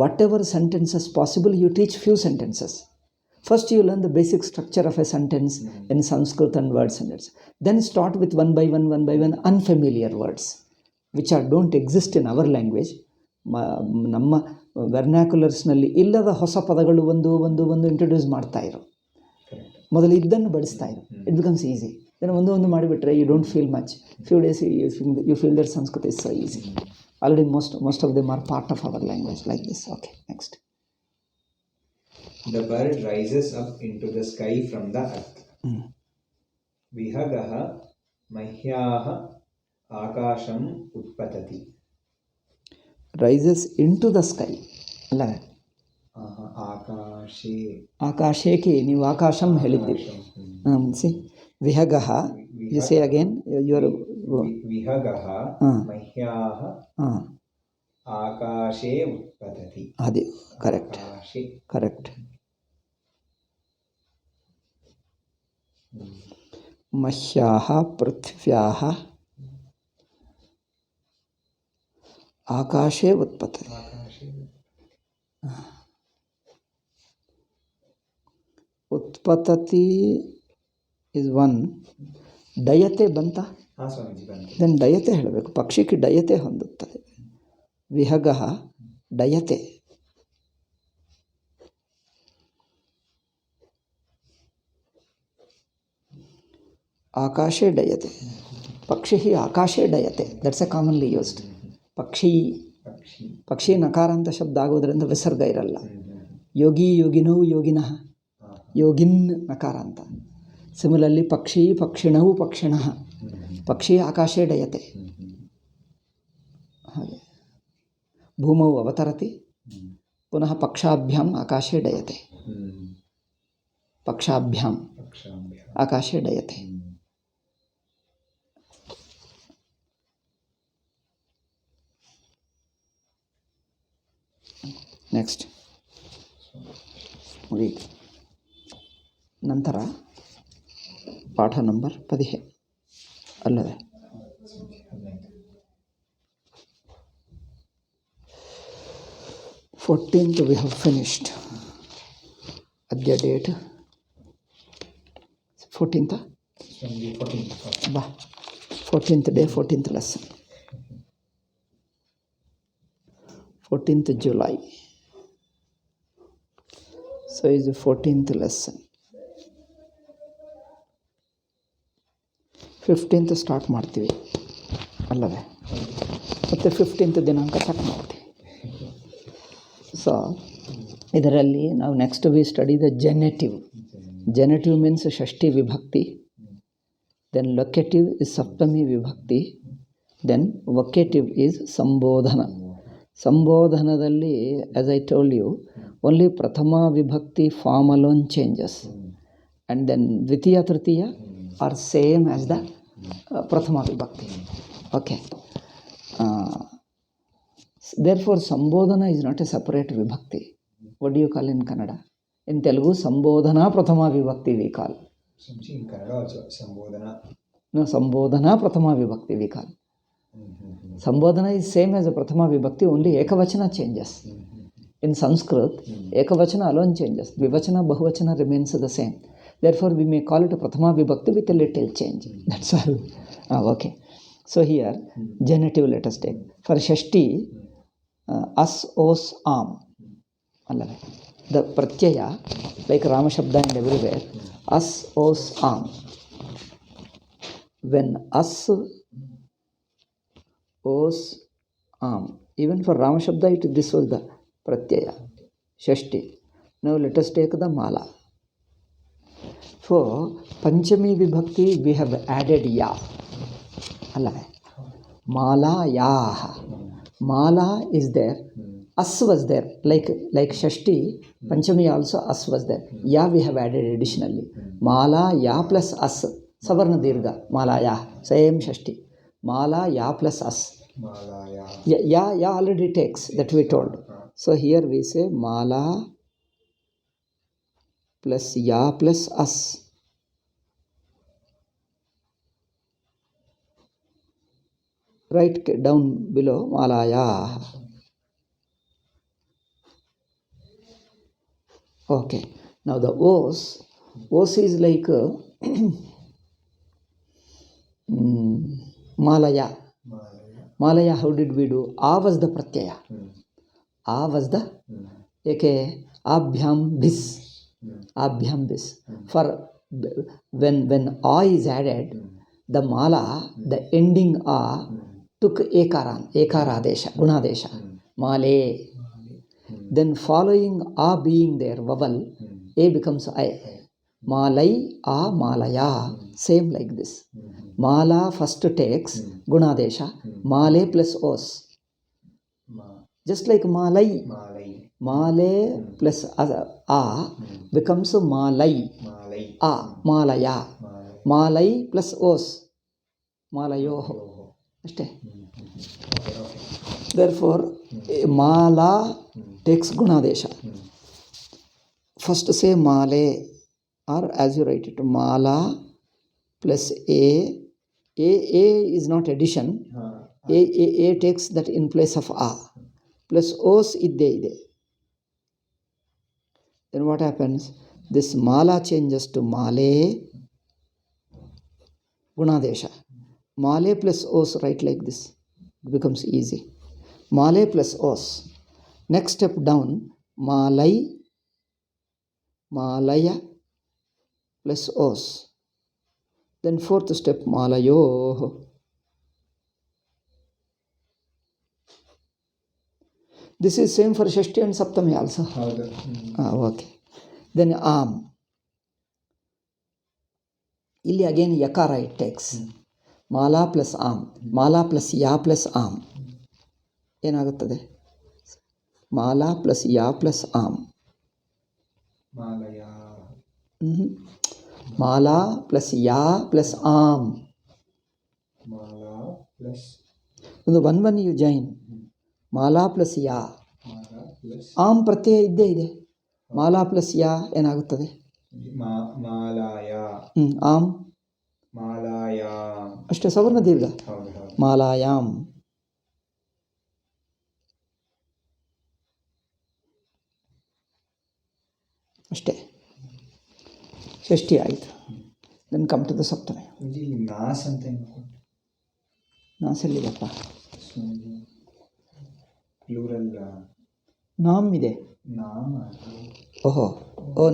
whatever sentences possible, you teach few sentences. First you learn the basic structure of a sentence in Sanskrit and words and words. Then start with one by one unfamiliar words which don't exist in our language. ನಮ್ಮ ವೆರ್ನಾಕ್ಯುಲರ್ಸ್ನಲ್ಲಿ ಇಲ್ಲದ ಹೊಸ ಪದಗಳು ಒಂದು ಇಂಟ್ರೊಡ್ಯೂಸ್ ಮಾಡ್ತಾ ಇರೋ, ಮೊದಲು ಇದನ್ನು ಬಳಸ್ತಾ ಇರೋ. It becomes easy. ದೆನ್ ಒಂದು ಮಾಡಿಬಿಟ್ರೆ you don't feel much. Few days you feel that Sanskrit is so easy. Already most of them are part of our language like this. Okay, next. The bird rises up into the sky from the earth. Vihagaha mahyaha akasham utpatati. Rises into the sky. ಅಲ್ಲ, ಆಕಾಶಕ್ಕೆ ನೀವು ಆಕಾಶಂ ಹೇಳಿದ್ದೀರಿ. ಸಿ ವಿಹಗಃ, ಯು ಸೇ ಅಗೇನ್ ಯುವರ್ ವಿಹಗಃ ಮಹ್ಯಾಹ ಆಕಾಶೇ ಉತ್ಪತತಿ. ಅದೇ ಕರೆಕ್ಟ್. ಮಹ್ಯಾಹ ಪೃಥ್ವ್ಯಾಹ ಆಕಾಶೇ ಉತ್ಪತತಿ. ಉತ್ಪತತಿ ಇಸ್ ಒನ್. ಡಯತೆ ಬಂತ? ದೆನ್ ಡಯತೆ ಹೇಳಬೇಕು. ಪಕ್ಷಿಗೆ ಡಯತೆ ಹೊಂದುತ್ತದೆ. ವಿಹಗಃ ಡಯತೆ. ಆಕಾಶೇ ಡಯತೆ. ಪಕ್ಷಿ ಆಕಾಶೇ ಡಯತೆ. That's a commonly used. ಪಕ್ಷಿ ನಕಾರ ಅಂತ ಶಬ್ದ ಆಗೋದ್ರಿಂದ ವಿಸರ್ಗ ಇರಲ್ಲ. ಯೋಗಿನೋ ಯೋಗಿನಃ, ಯೋಗಿನ್ ನಕಾರ ಅಂತ. ಸಿಮಿಲರ್ಲಿ ಪಕ್ಷಿಣವು ಪಕ್ಷಿಣಃ. ಪಕ್ಷಿ ಆಕಾಶೇ ಡಯತೆ. ಹಾಗೆ ಭೂಮೌ ಅವತರತಿ, ಪುನಃ ಪಕ್ಷಾಭ್ಯಾಂ ಆಕಾಶೇ ಡಯತೆ. ಪಕ್ಷಾಭ್ಯಾಂ ಆಕಾಶೇ ಡಯತೆ. Next read. ನಂತರ ಪಾಠ ನಂಬರ್ 15 ಅಲ್ಲವೇ? 14th we have finished. Adya date 14th. Bye. 14th day, 14th lesson. 14th July. So is the 14th lesson. 15th start ಮಾಡ್ತೀವಿ ಅಲ್ಲವೇ, ಮತ್ತು 15th ದಿನಾಂಕ ಚೆಕ್ ಮಾಡ್ತೀವಿ. ಸೊ ಇದರಲ್ಲಿ ನಾವು next we study the genitive. Genitive means ಷಷ್ಠಿ ವಿಭಕ್ತಿ, ದೆನ್ ಲೊಕೇಟಿವ್ ಇಸ್ ಸಪ್ತಮಿ ವಿಭಕ್ತಿ, ದೆನ್ ವೊಕೇಟಿವ್ ಈಸ್ ಸಂಬೋಧನ. ಸಂಬೋಧನದಲ್ಲಿ as I told you only ಪ್ರಥಮ ವಿಭಕ್ತಿ form alone changes and then ದ್ವಿತೀಯ ತೃತೀಯ ಆರ್ ಸೇಮ್ ಆ್ಯಸ್ ದ ಪ್ರಥಮ ವಿಭಕ್ತಿ. ಓಕೆ, ದೇರ್ಫೋರ್ ಸಂಬೋಧನ ಈಸ್ ನಾಟ್ ಎ ಸಪರೇಟ್ ವಿಭಕ್ತಿ. What do you call in Kannada? In Telugu ಸಂಬೋಧನಾ ಪ್ರಥಮ ವಿಭಕ್ತಿ we call. In Kannada also, Sambodhana. No, ಸಂಬೋಧನಾ ಪ್ರಥಮ ವಿಭಕ್ತಿ we call. Sambodhana is same as a Prathama Vibhakti, only Ekavachana changes. In Sanskrit, Ekavachana alone changes. Vivachana, Bahuvachana remains the same. Therefore, we may call it a Prathama Vibhakti with a little change. That's all. Okay. So here, genitive let us take. For Shashti, as, os, am. The pratyaya, like Rama Shabda and everywhere, as, os, am. When as, os, am. Even for Rama Shabda, this was the pratyaya, Shashti. Now let us take the mala. For Panchami Vibhakti, we have added ya. Mala yah. Mala is there. As was there. Like Shashti, Panchami also as was there. Ya we have added additionally. Mala ya plus as. Savarna dirgha. Mala ya. Same Shashti. Mala ya plus as. Malaya. Ya already takes, that we told. So here we say mala plus ya plus as. Right down below malaya. Okay. Now the os. Os is like malaya. Malaya, how did we do? A was the pratyaya. A was the eke abhyam bis. Abhyam bis. For when a is added, the mala, the ending a took ekaradesha, gunadesha. Male. Then following a being there, vowel, a becomes I. Malai, a, malaya. Same like this. Mala first takes gunadesha. Male plus os. Just like malai. Male plus a becomes malai. A, malaya. Malai plus os. Malayoho. Ashte. Therefore, mala takes gunadesha. First say male, or as you write it, mala plus a is not addition. A takes that in place of a. Plus os idde. Then what happens? This mala changes to male, gunadesha. Male plus os, write like this. It becomes easy. Male plus os. Next step down, malai, malaya plus os. Then fourth step, malayo. This is same for Shashti and Saptami also. Okay. Then am. Illi again yakara it takes. Mala plus am. Mala plus ya plus am. ಏನಾಗುತ್ತದೆ? ಮಾಲಾ ಪ್ಲಸ್ ಯಾ ಪ್ಲಸ್ ಆಮ್. ಮಾಲಾ ಪ್ಲಸ್ ಯಾ ಪ್ಲಸ್ ಆಮ್. ಒಂದು 1 ಯು ಜಾಯಿನ್. ಮಾಲಾ ಪ್ಲಸ್ ಯಾ. ಆಮ್ ಪ್ರತ್ಯಯ ಇದ್ದೇ ಇದೆ. ಮಾಲಾ ಪ್ಲಸ್ ಯಾ ಏನಾಗುತ್ತದೆ? ಆಮ್. ಅಷ್ಟೇ, ಸವರ್ಣ ದೀರ್ಘ. ಮಾಲಾಯಾಮ್. ಅಷ್ಟೇ, ಷಷ್ಠಿ ಆಯಿತು. ದೆನ್ ಕಮ್ ಟು ದ ಸಪ್ತಮಿ. ನಾಸ್ ಅಂತ ನಾಸಲ್ಲಿದಪ್ಪ. ಪ್ಲೂರಲ್ ನಾಮ್ ಇದೆ. ನಾಮ.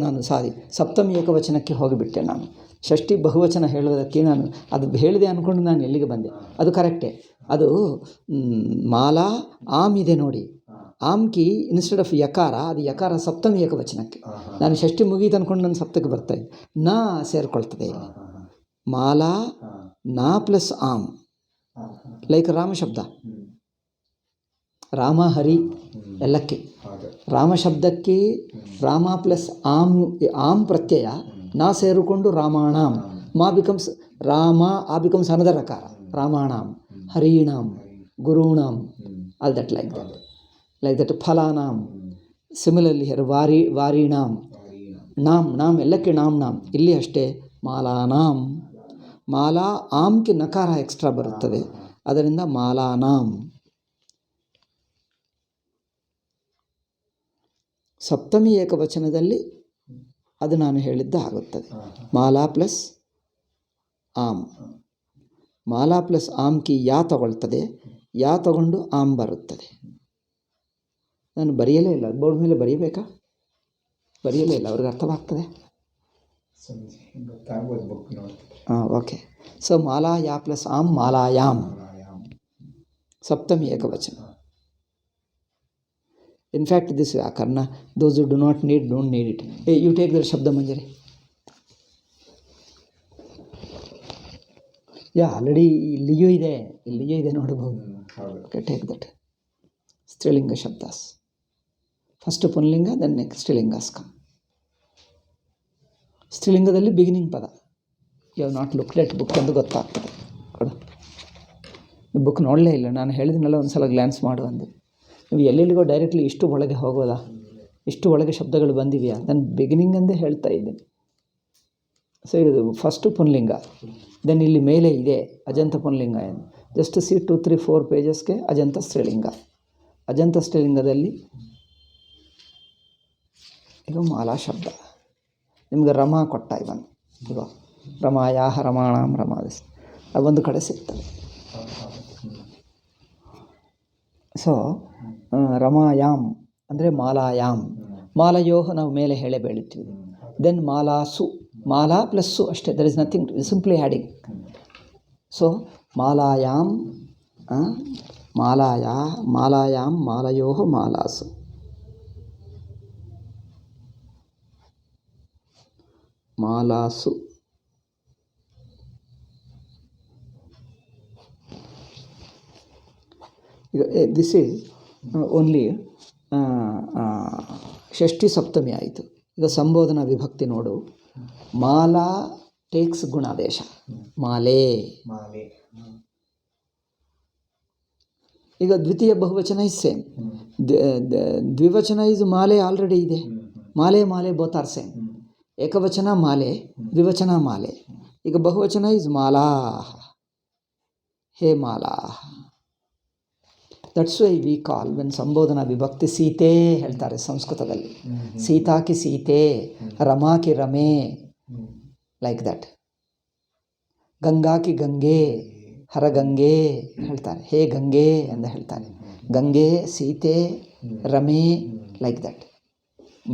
ನಾನು ಸಾರಿ, ಸಪ್ತಮಿ ಏಕವಚನಕ್ಕೆ ಹೋಗಿಬಿಟ್ಟೆ ನಾನು. ಷಷ್ಠಿ ಬಹುವಚನ ಹೇಳುವುದಕ್ಕೆ ನಾನು ಅದು ಹೇಳಿದೆ ಅಂದ್ಕೊಂಡು ನಾನು ಎಲ್ಲಿಗೆ ಬಂದೆ. ಅದು ಕರೆಕ್ಟೇ. ಅದು ಮಾಲಾ ಆಮ್ ಇದೆ ನೋಡಿ. ಆಮ್ ಕಿ ಇನ್ಸ್ಟೆಡ್ ಆಫ್ ಯಕಾರ, ಅದು ಯಕಾರ ಸಪ್ತಮಿ ಏಕವಚನಕ್ಕೆ. ನಾನು ಷಷ್ಠಿ ಮುಗೀತು ಅಂದ್ಕೊಂಡು ನಾನು ಸಪ್ತಕ್ಕೆ ಬರ್ತಾಯಿದ್ದೆ. ನಾ ಸೇರಿಕೊಳ್ತದೆ ಇಲ್ಲಿ. ಮಾಲಾ ನಾ ಪ್ಲಸ್ ಆಮ್, ಲೈಕ್ ರಾಮ ಶಬ್ದ. ರಾಮ ಹರಿ ಎಲ್ಲಕ್ಕೆ ರಾಮ ಶಬ್ದಕ್ಕೆ ರಾಮ ಪ್ಲಸ್ ಆಮ್ ಪ್ರತ್ಯಯ ನಾ ಸೇರಿಕೊಂಡು ರಾಮಾಣಾಂ. ಮಾ ಬಿಕಮ್ಸ್ ರಾಮ, ಆ ಬಿಕಮ್ಸ್ ಅನದರ್ ಅಕಾರ. ರಾಮಾಣಾಂ, ಹರೀಣಾಂ, ಗುರುಣಾಂ, ಆಲ್ ದಟ್ ಲೈಕ್ ದಟ್ ಫಲಾನಾಂ. ಸಿಮಿಲರ್ಲಿ ಹಿಯರ್ ವಾರೀಣಾಂ, ನಾಮ್ ಎಲ್ಲಕ್ಕೆ ನಾಮ್. ಇಲ್ಲಿ ಅಷ್ಟೇ ಮಾಲಾನಾಂ. ಮಾಲಾ ಆಮ್ಗೆ ನಕಾರ ಎಕ್ಸ್ಟ್ರಾ ಬರುತ್ತದೆ, ಅದರಿಂದ ಮಾಲಾನಾಂ. ಸಪ್ತಮಿ ಏಕವಚನದಲ್ಲಿ ಅದು ನಾನು ಹೇಳಿದ್ದ ಆಗುತ್ತದೆ. ಮಾಲಾ ಪ್ಲಸ್ ಆಮ್. ಮಾಲಾ ಪ್ಲಸ್ ಆಮ್ ಕಿ ಯಾ ತಗೊಳ್ತದೆ, ಯಾ ತಗೊಂಡು ಆಮ್ ಬರುತ್ತದೆ. ನಾನು ಬರೆಯಲೇ ಇಲ್ಲ, ಬೋರ್ಡ್ ಮೇಲೆ ಬರೀಬೇಕಾ? ಬರೆಯಲೇ ಇಲ್ಲ, ಅವ್ರಿಗೆ ಅರ್ಥವಾಗ್ತದೆ. ಓಕೆ. ಸೊ ಮಾಲಾ ಯಾ ಪ್ಲಸ್ ಆಮ್, ಮಾಲಾಯಾಮ್, ಸಪ್ತಮಿ ಏಕವಚನ. In fact, this Akarna, those who do not need, don't need it. Hey, you take the Shabda Manjari. Yeah, already ಇಲ್ಲಿಯೂ ಇದೆ ನೋಡಬಹುದು. Okay, take that. Strilinga Shabdas. First Punlinga, then next Strilingas come. ಸ್ತ್ರೀಲಿಂಗದಲ್ಲಿ ಬಿಗಿನಿಂಗ್ ಪದ. You have not looked at book ಎಂದು ಗೊತ್ತಾಗ್ತದೆ. ಬುಕ್ ನೋಡಲೇ ಇಲ್ಲ, ನಾನು ಹೇಳಿದ್ನೆಲ್ಲ ಒಂದು ಸಲ ಗ್ಲ್ಯಾನ್ಸ್ ಮಾಡು ಅಂದು. ನೀವು ಎಲ್ಲೆಲ್ಲಿಗೋ ಡೈರೆಕ್ಟ್ಲಿ ಇಷ್ಟು ಒಳಗೆ ಹೋಗೋದಾ? ಇಷ್ಟು ಒಳಗೆ ಶಬ್ದಗಳು ಬಂದಿವೆಯಾ? ನಾನು ಬಿಗಿನಿಂಗ್ ಅಂದೇ ಹೇಳ್ತಾ ಇದ್ದೀನಿ. ಸೊ ಇದು ಫಸ್ಟು ಪುನ್ಲಿಂಗ. ದೆನ್ ಇಲ್ಲಿ ಮೇಲೆ ಇದೆ ಅಜಂತ ಪುನ್ಲಿಂಗ ಏನು. ಜಸ್ಟ್ ಸಿ 2, 3, 4 ಪೇಜಸ್ಗೆ ಅಜಂತ ಸ್ತ್ರೀಲಿಂಗ. ಅಜಂತ ಸ್ತ್ರೀಲಿಂಗದಲ್ಲಿ ಇದು ಮಾಲಾ ಶಬ್ದ. ನಿಮಗೆ ರಮಾ ಕೊಟ್ಟ ಇವನು. ಈಗ ರಮಾಯಾಹ, ರಮಾಣಾಂ, ರಮಾದಸ್ ಒಂದು ಕಡೆ ಸಿಗ್ತದೆ. ಸೊ ರಮಾಯಾಮ್ ಅಂದರೆ ಮಾಲಾಯಾಮ್. ಮಾಲಯೋಹ ನಾವು ಮೇಲೆ ಹೇಳೇ ಬೆಳಿತೀವಿ. ದೆನ್ ಮಾಲಾಸು, ಮಾಲಾ ಪ್ಲಸ್ಸು ಅಷ್ಟೇ. There is nothing, simply adding. So ಮಾಲಾಯಾಮ್, ಮಾಲಾಯಾಮ್, ಮಾಲಯೋಹ, ಮಾಲಾಸು. ಮಾಲಾಸು. ಈಗ ದಿಸ್ ಈಸ್ ಓನ್ಲಿ ಷಷ್ಠಿ ಸಪ್ತಮಿ ಆಯಿತು. ಈಗ ಸಂಬೋಧನಾ ವಿಭಕ್ತಿ ನೋಡು. ಮಾಲಾ ಟೇಕ್ಸ್ ಗುಣಾದೇಶ, ಮಾಲೆ. ಈಗ ದ್ವಿತೀಯ ಬಹುವಚನ ಇಸ್ ಸೇಮ್. ದ್ವಿವಚನ ಇಸ್ ಮಾಲೆ ಆಲ್ರೆಡಿ ಇದೆ. ಮಾಲೆ ಬೋತ್ ಆರ್ ಸೇಮ್. ಏಕವಚನ ಮಾಲೆ, ದ್ವಿವಚನ ಮಾಲೆ. ಈಗ ಬಹುವಚನ ಇಸ್ ಮಾಲಾ, ಹೇ ಮಾಲಾ. That's why we call when ಸಂಬೋಧನಾ ವಿಭಕ್ತಿ ಸೀತೆ ಹೇಳ್ತಾರೆ ಸಂಸ್ಕೃತದಲ್ಲಿ. ಸೀತಾಕಿ ಸೀತೆ, ರಮಾಕಿ ರಮೆ, ಲೈಕ್ ದಟ್. ಗಂಗಾಕಿ ಗಂಗೆ, ಹರಗಂಗೆ ಹೇಳ್ತಾರೆ. ಹೇ ಗಂಗೆ ಎಂದು ಹೇಳ್ತಾರೆ. ಗಂಗೆ, ಸೀತೆ, ರಮೆ, ಲೈಕ್ ದಟ್.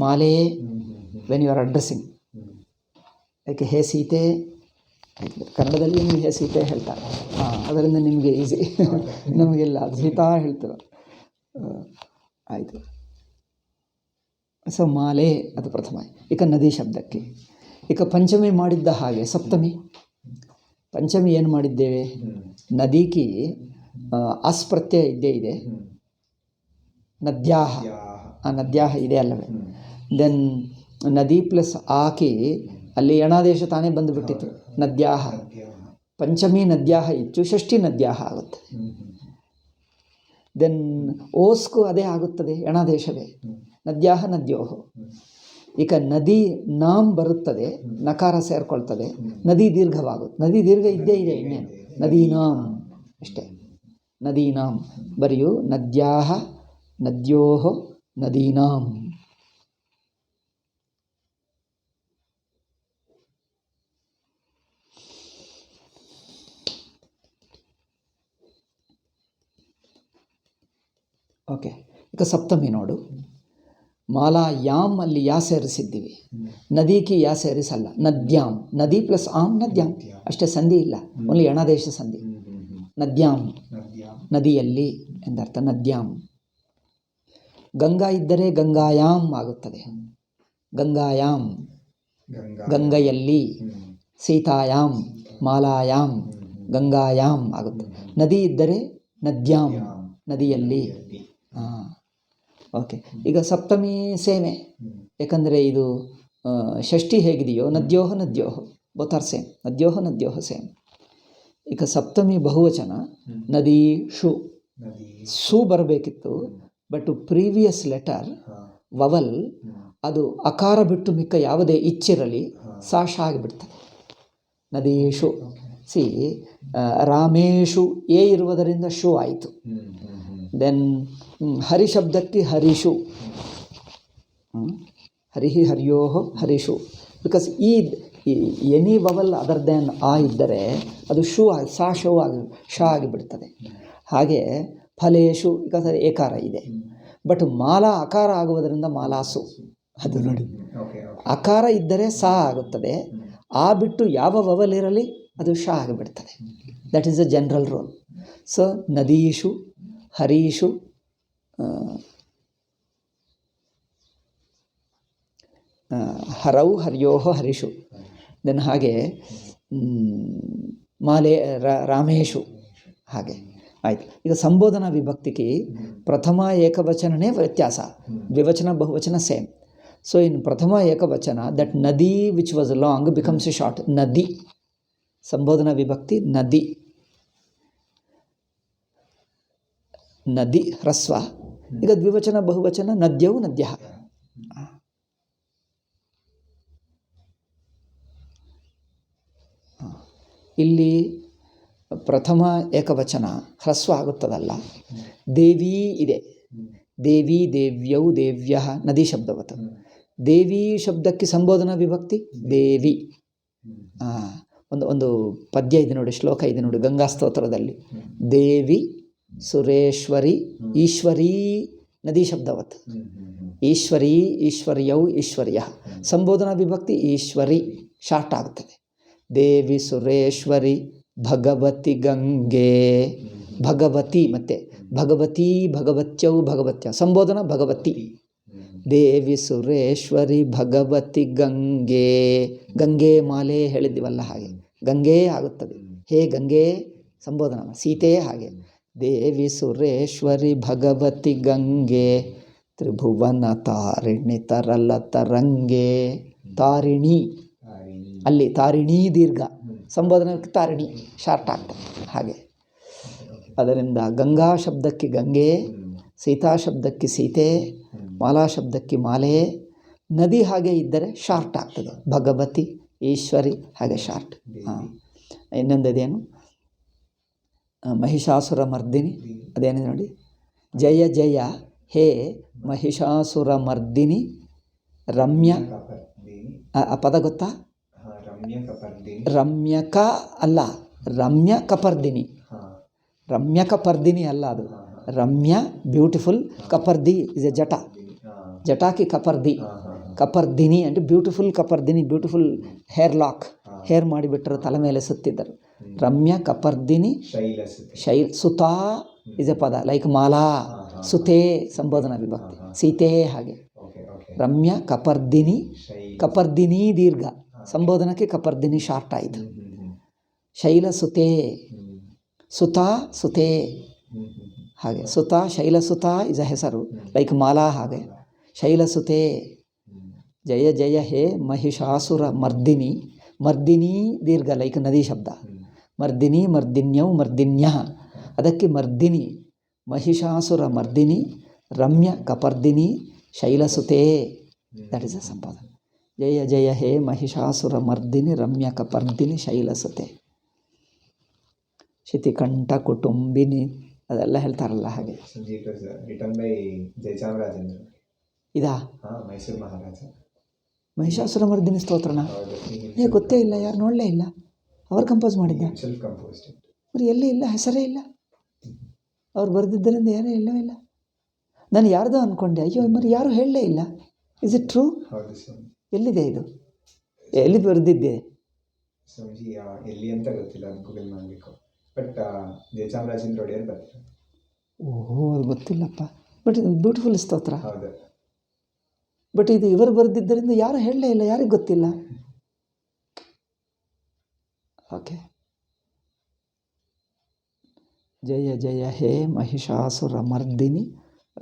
ಮಾಲೆ when you are addressing, like ಹೇ ಸೀತೆ. ಕನ್ನಡದಲ್ಲಿ ನೀವು ಹೇ ಸೀತೆ ಹೇಳ್ತಾರೆ. ಅದರಿಂದ ನಿಮಗೆ ಈಸಿ, ನಮಗೆಲ್ಲ ಅದು ಸೀತಾ ಹೇಳ್ತಾರೆ. ಆಯಿತು. ಸೊ ಮಾಲೆ ಅದು ಪ್ರಥಮ. ಈಗ ನದಿ ಶಬ್ದಕ್ಕೆ ಈಗ ಪಂಚಮಿ ಮಾಡಿದ್ದ ಹಾಗೆ ಸಪ್ತಮಿ. ಪಂಚಮಿ ಏನು ಮಾಡಿದ್ದೇವೆ? ನದಿಗೆ ಅಸ್ ಪ್ರತ್ಯಯ ಇದ್ದೇ ಇದೆ. ನದ್ಯಾಹ, ಆ ನದ್ಯಾಹ ಇದೆ ಅಲ್ಲವೇ? ದೆನ್ ನದಿ ಪ್ಲಸ್ ಆಕಿ ಅಲ್ಲಿ ಯಣಾದೇಶ ತಾನೇ ಬಂದುಬಿಟ್ಟಿತ್ತು. ನದ್ಯಾಹ, ಪಂಚಮಿ ನದ್ಯಾಹ ಇತ್ತು, ಷಷ್ಠಿ ನದ್ಯಾಹ ಆಗುತ್ತದೆ. ದೆನ್ ಓಸ್ಕು ಅದೇ ಆಗುತ್ತದೆ, ಯಣಾದೇಶವೇ. ನದ್ಯಾಹ ನದ್ಯೋಹೋ. ಈಗ ನದಿ ನಾಮ್ ಬರುತ್ತದೆ, ನಕಾರ ಸೇರ್ಕೊಳ್ತದೆ, ನದಿ ದೀರ್ಘವಾಗುತ್ತೆ. ನದಿ ದೀರ್ಘ ಇದ್ದೇ ಇದೆ, ಇನ್ನೇನು ನದೀನಾಂ ಅಷ್ಟೇ. ನದೀನಾಂ ಬರೆಯು. ನದ್ಯಾಹ, ನದ್ಯೋಹೋ, ನದೀನಾಂ. ಓಕೆ. ಈಗ ಸಪ್ತಮಿ ನೋಡು, ಮಾಲಾ ಯಾಮ್ ಅಲ್ಲಿ ಯಾ ಸೇರಿಸಿದ್ದೀವಿ, ನದಿಗೆ ಯಾ ಸೇರಿಸಲ್ಲ, ನದ್ಯಾಮ್, ನದಿ ಪ್ಲಸ್ ಆಮ್ ನದ್ಯಾಮ್ ಅಷ್ಟೇ, ಸಂಧಿ ಇಲ್ಲ, ಓನ್ಲಿ ಎಣದೇಶ ಸಂಧಿ. ನದ್ಯಾಮ್ ನದಿಯಲ್ಲಿ ಎಂದರ್ಥ, ನದ್ಯಾಮ್. ಗಂಗಾ ಇದ್ದರೆ ಗಂಗಾಯಾಮ್ ಆಗುತ್ತದೆ, ಗಂಗಾಯಾಮ್ ಗಂಗೆಯಲ್ಲಿ, ಸೀತಾಯಾಮ್ ಮಾಲಾಯಾಮ್ ಗಂಗಾಯಾಮ್ ಆಗುತ್ತೆ. ನದಿ ಇದ್ದರೆ ನದ್ಯಾಮ್ ನದಿಯಲ್ಲಿ. ಹಾಂ, ಓಕೆ. ಈಗ ಸಪ್ತಮಿ ಸೇಮೆ, ಯಾಕಂದರೆ ಇದು ಷಷ್ಠಿ ಹೇಗಿದೆಯೋ ನದ್ಯೋಹ ನದ್ಯೋಹ ಬೋತ್ ಆರ್ ಸೇಮ್, ನದ್ಯೋಹ ನದ್ಯೋಹ ಸೇಮ್. ಈಗ ಸಪ್ತಮಿ ಬಹುವಚನ ನದೀಷು, ಸು ಬರಬೇಕಿತ್ತು, ಬಟ್ ಪ್ರೀವಿಯಸ್ ಲೆಟರ್ ವವಲ್ ಅದು ಅಕಾರ ಬಿಟ್ಟು ಮಿಕ್ಕ ಯಾವುದೇ ಇಚ್ಚಿರಲಿ ಸಾಶ ಆಗಿಬಿಡ್ತದೆ. ನದೀಷು. ಸಿ ರಾಮೇಶು ಎ ಇರುವುದರಿಂದ ಶು ಆಯಿತು. ದೆನ್ ಹರಿ ಶಬ್ದಕ್ಕೆ ಹರಿಷು, ಹರಿಹಿ ಹರಿಯೋಹೋ ಹರಿಷು. ಬಿಕಾಸ್ ಈ ಎನಿ ವವಲ್ ಅದರ್ ದೆನ್ ಆ ಇದ್ದರೆ ಅದು ಶೂ ಸಾ ಶೋ ಆಗಿ ಶ ಆಗಿಬಿಡ್ತದೆ. ಹಾಗೆ ಫಲೇಶು ಬಿಕಾಸ್ ಅದು ಏಕಾರ ಇದೆ, ಬಟ್ ಮಾಲಾ ಅಕಾರ ಆಗುವುದರಿಂದ ಮಾಲಾಸು. ಅದು ನೋಡಿ, ಅಕಾರ ಇದ್ದರೆ ಸಾ ಆಗುತ್ತದೆ, ಆ ಬಿಟ್ಟು ಯಾವ ವವಲ್ ಇರಲಿ ಅದು ಶ ಆಗಿಬಿಡ್ತದೆ. That is a general rule. So ನದೀಷು, ಹರೀಷು, ಹರೌ ಹರ್ಯೋಹ ಹರಿಷು. ದೆನ್ ಹಾಗೆ ಮಾಲೆ ರಾಮೇಶು. ಹಾಗೆ ಆಯಿತು. ಈಗ ಸಂಬೋಧನಾ ವಿಭಕ್ತಿಗೆ ಪ್ರಥಮ ಏಕವಚನನೇ ವ್ಯತ್ಯಾಸ, ದ್ವಿವಚನ ಬಹುವಚನ ಸೇಮ್. ಸೊ ಇನ್ ಪ್ರಥಮ ಏಕವಚನ ದಟ್ ನದಿ which was long becomes A short, ನದಿ. ಸಂಬೋಧನಾ ವಿಭಕ್ತಿ ನದಿ, ನದಿ ಹ್ರಸ್ವ. ಈಗ ದ್ವಿವಚನ ಬಹುವಚನ ನದ್ಯೌ ನದ್ಯಃ. ಇಲ್ಲಿ ಪ್ರಥಮ ಏಕವಚನ ಹ್ರಸ್ವ ಆಗುತ್ತದಲ್ಲ, ದೇವಿ ಇದೆ, ದೇವಿ ದೇವ್ಯೌ ದೇವ್ಯಃ ನದಿ ಶಬ್ದವತ್ತು. ದೇವಿ ಶಬ್ದಕ್ಕೆ ಸಂಬೋಧನಾ ವಿಭಕ್ತಿ ದೇವಿ. ಒಂದು ಪದ್ಯ ಇದೆ ನೋಡಿ, ಶ್ಲೋಕ ಇದೆ ನೋಡಿ ಗಂಗಾ ಸ್ತೋತ್ರದಲ್ಲಿ, ದೇವಿ ಸುರೇಶ್ವರಿ ಈಶ್ವರೀ ನದಿ ಶಬ್ದವತ್. ಈಶ್ವರೀ ಈಶ್ವರ್ಯೌ ಈಶ್ವರ್ಯ, ಸಂಬೋಧನಾ ವಿಭಕ್ತಿ ಈಶ್ವರಿ ಶಾರ್ಟ್ ಆಗುತ್ತದೆ. ದೇವಿ ಸುರೇಶ್ವರಿ ಭಗವತಿ ಗಂಗೆ, ಭಗವತಿ, ಮತ್ತೆ ಭಗವತಿ ಭಗವತ್ಯೌ ಭಗವತ್ಯ, ಸಂಬೋಧನಾ ಭಗವತಿ. ದೇವಿ ಸುರೇಶ್ವರಿ ಭಗವತಿ ಗಂಗೆ, ಗಂಗೆ ಮಾಲೆ ಹೇಳಿದ್ದೀವಲ್ಲ ಹಾಗೆ ಗಂಗೆ ಆಗುತ್ತದೆ. ಹೇ ಗಂಗೆ ಸಂಬೋಧನಾ, ಸೀತೆ ಹಾಗೆ. ದೇವಿ ಸುರೇಶ್ವರಿ ಭಗವತಿ ಗಂಗೆ ತ್ರಿಭುವನ ತಾರಿಣಿ ತರಲ ತರಂಗೆ. ತಾರಿಣಿ ಅಲ್ಲಿ ತಾರಿಣಿ ದೀರ್ಘ, ಸಂಬೋಧನೆ ತಾರಿಣಿ ಶಾರ್ಟ್ ಆಗ್ತದೆ ಹಾಗೆ. ಅದರಿಂದ ಗಂಗಾ ಶಬ್ದಕ್ಕೆ ಗಂಗೆ, ಸೀತಾ ಶಬ್ದಕ್ಕೆ ಸೀತೆ, ಮಾಲಾ ಶಬ್ದಕ್ಕೆ ಮಾಲೆ. ನದಿ ಹಾಗೆ ಇದ್ದರೆ ಶಾರ್ಟ್ ಆಗ್ತದೆ, ಭಗವತಿ ಈಶ್ವರಿ ಹಾಗೆ ಶಾರ್ಟ್. ಹಾಂ, ಇನ್ನೊಂದೇನು ಮಹಿಷಾಸುರ ಮರ್ದಿನಿ, ಅದೇನಿದೆ ನೋಡಿ, ಜಯ ಜಯ ಹೇ ಮಹಿಷಾಸುರ ಮರ್ದಿನಿ ರಮ್ಯ. ಆ ಪದ ಗೊತ್ತಾ? ರಮ್ಯಕ ಅಲ್ಲ, ರಮ್ಯ ಕಪರ್ದಿನಿ. ರಮ್ಯ ಕಪರ್ದಿನಿ ಅಲ್ಲ, ಅದು ರಮ್ಯ ಬ್ಯೂಟಿಫುಲ್, ಕಪರ್ದಿ ಇಸ್ ಎ ಜಟ, ಜಟಾಕಿ ಕಪರ್ದಿ. ಕಪರ್ದಿನಿ ಅಂದರೆ ಬ್ಯೂಟಿಫುಲ್ ಕಪರ್ದಿನಿ, ಬ್ಯೂಟಿಫುಲ್ ಹೇರ್ ಲಾಕ್, ಹೇರ್ ಮಾಡಿಬಿಟ್ಟರು ತಲೆ ಮೇಲೆ ಸುತ್ತಿದ್ದರು. ರಮ್ಯ ಕಪರ್ದಿನಿ ಸುತಾ ಇಸ್ ಎ ಪದ, ಲೈಕ್ ಮಾಲಾ, ಸುತೇ ಸಂಬೋಧನಾ ವಿಭಕ್ತಿ, ಸೀತೆ ಹಾಗೆ. ರಮ್ಯ ಕಪರ್ದಿನಿ, ಕಪರ್ದಿನಿ ದೀರ್ಘ, ಸಂಬೋಧನಕ್ಕೆ ಕಪರ್ದಿನಿ ಶಾರ್ಟ್ ಆಯಿತು. ಶೈಲಸುತೆ, ಸುತಾ ಸುತೆ ಹಾಗೆ, ಸುತಾ ಶೈಲಸುತಾ ಇಸ್ ಅ ಹೆಸರು, ಲೈಕ್ ಮಾಲಾ ಹಾಗೆ. ಶೈಲಸುತೆ. ಜಯ ಜಯ ಹೇ ಮಹಿಷಾಸುರ ಮರ್ದಿನಿ, ಮರ್ದಿನಿ ದೀರ್ಘ ಲೈಕ್ ನದಿ ಶಬ್ದ. ಮರ್ದಿನಿ ಮರ್ದಿನ್ಯೌ ಮರ್ದಿನ್ಯಃ, ಅದಕ್ಕೆ ಮರ್ದಿನಿ. ಮಹಿಷಾಸುರ ಮರ್ದಿನಿ ರಮ್ಯ ಕಪರ್ದಿನಿ ಶೈಲಸುತೆ, ದಟ್ ಇಸ್ ಅ ಸಂಬೋಧನೆ. ಜಯ ಜಯ ಹೇ ಮಹಿಷಾಸುರ ಮರ್ದಿನಿ ರಮ್ಯ ಕಪರ್ದಿನಿ ಶೈಲಸುತೆ. ಶಿತಿಕಂಠ ಕುಟುಂಬಿನಿ ಅದೆಲ್ಲ ಹೇಳ್ತಾರಲ್ಲ ಹಾಗೆ. ಇದಾ ಮೈಸೂರು ಮಹಾರಾಜ ಮಹಿಷಾಸುರ ಮರ್ದಿನಿ ಸ್ತೋತ್ರನ ಗೊತ್ತೇ ಇಲ್ಲ, ಯಾರು ನೋಡಲೇ ಇಲ್ಲ. ಅವ್ರು ಕಂಪೋಸ್ ಮಾಡಿದ್ದ, ಅವ್ರು ಎಲ್ಲೇ ಇಲ್ಲ, ಹೆಸರೇ ಇಲ್ಲ. ಅವ್ರು ಬರೆದಿದ್ದರಿಂದ ಯಾರೇ ಇಲ್ಲವೇ ಇಲ್ಲ. ನಾನು ಯಾರ್ದೋ ಅಂದ್ಕೊಂಡೆ, ಅಯ್ಯೋ మరి ಯಾರೂ ಹೇಳಲೇ ಇಲ್ಲ. Is it true? ಹೌದು ಸ್ವಾಮಿ. ಎಲ್ಲಿದೆ ಇದು? ಎಲ್ಲಿ ಬರೆದಿದ್ದೆ? ಸ್ವಾಮೀಜಿ ಎಲ್ಲಿ ಅಂತ ಗೊತ್ತಿಲ್ಲ, ಅದು ಗೂಗಲ್ ಮಾಡಬೇಕು. ಬಟ್ ಜಯಚಾಮರಾಜೇಂದ್ರ ಒಡೆಯರ್ ಬರ್ತಾರೆ. ಓಹೋ, ಅದು ಗೊತ್ತಿಲ್ಲಪ್ಪ. ಬಟ್ ಇದು ಬ್ಯೂಟಿಫುಲ್ ಸ್ತೋತ್ರ. ಹೌದು. ಬಟ್ ಇದು ಇವರು ಬರೆದಿದ್ದರಿಂದ ಯಾರು ಹೇಳಲೇ ಇಲ್ಲ, ಯಾರಿಗೆ ಗೊತ್ತಿಲ್ಲ? ಓಕೆ. ಜಯ ಜಯ ಹೇ ಮಹಿಷಾಸುರ ಮರ್ದಿನಿ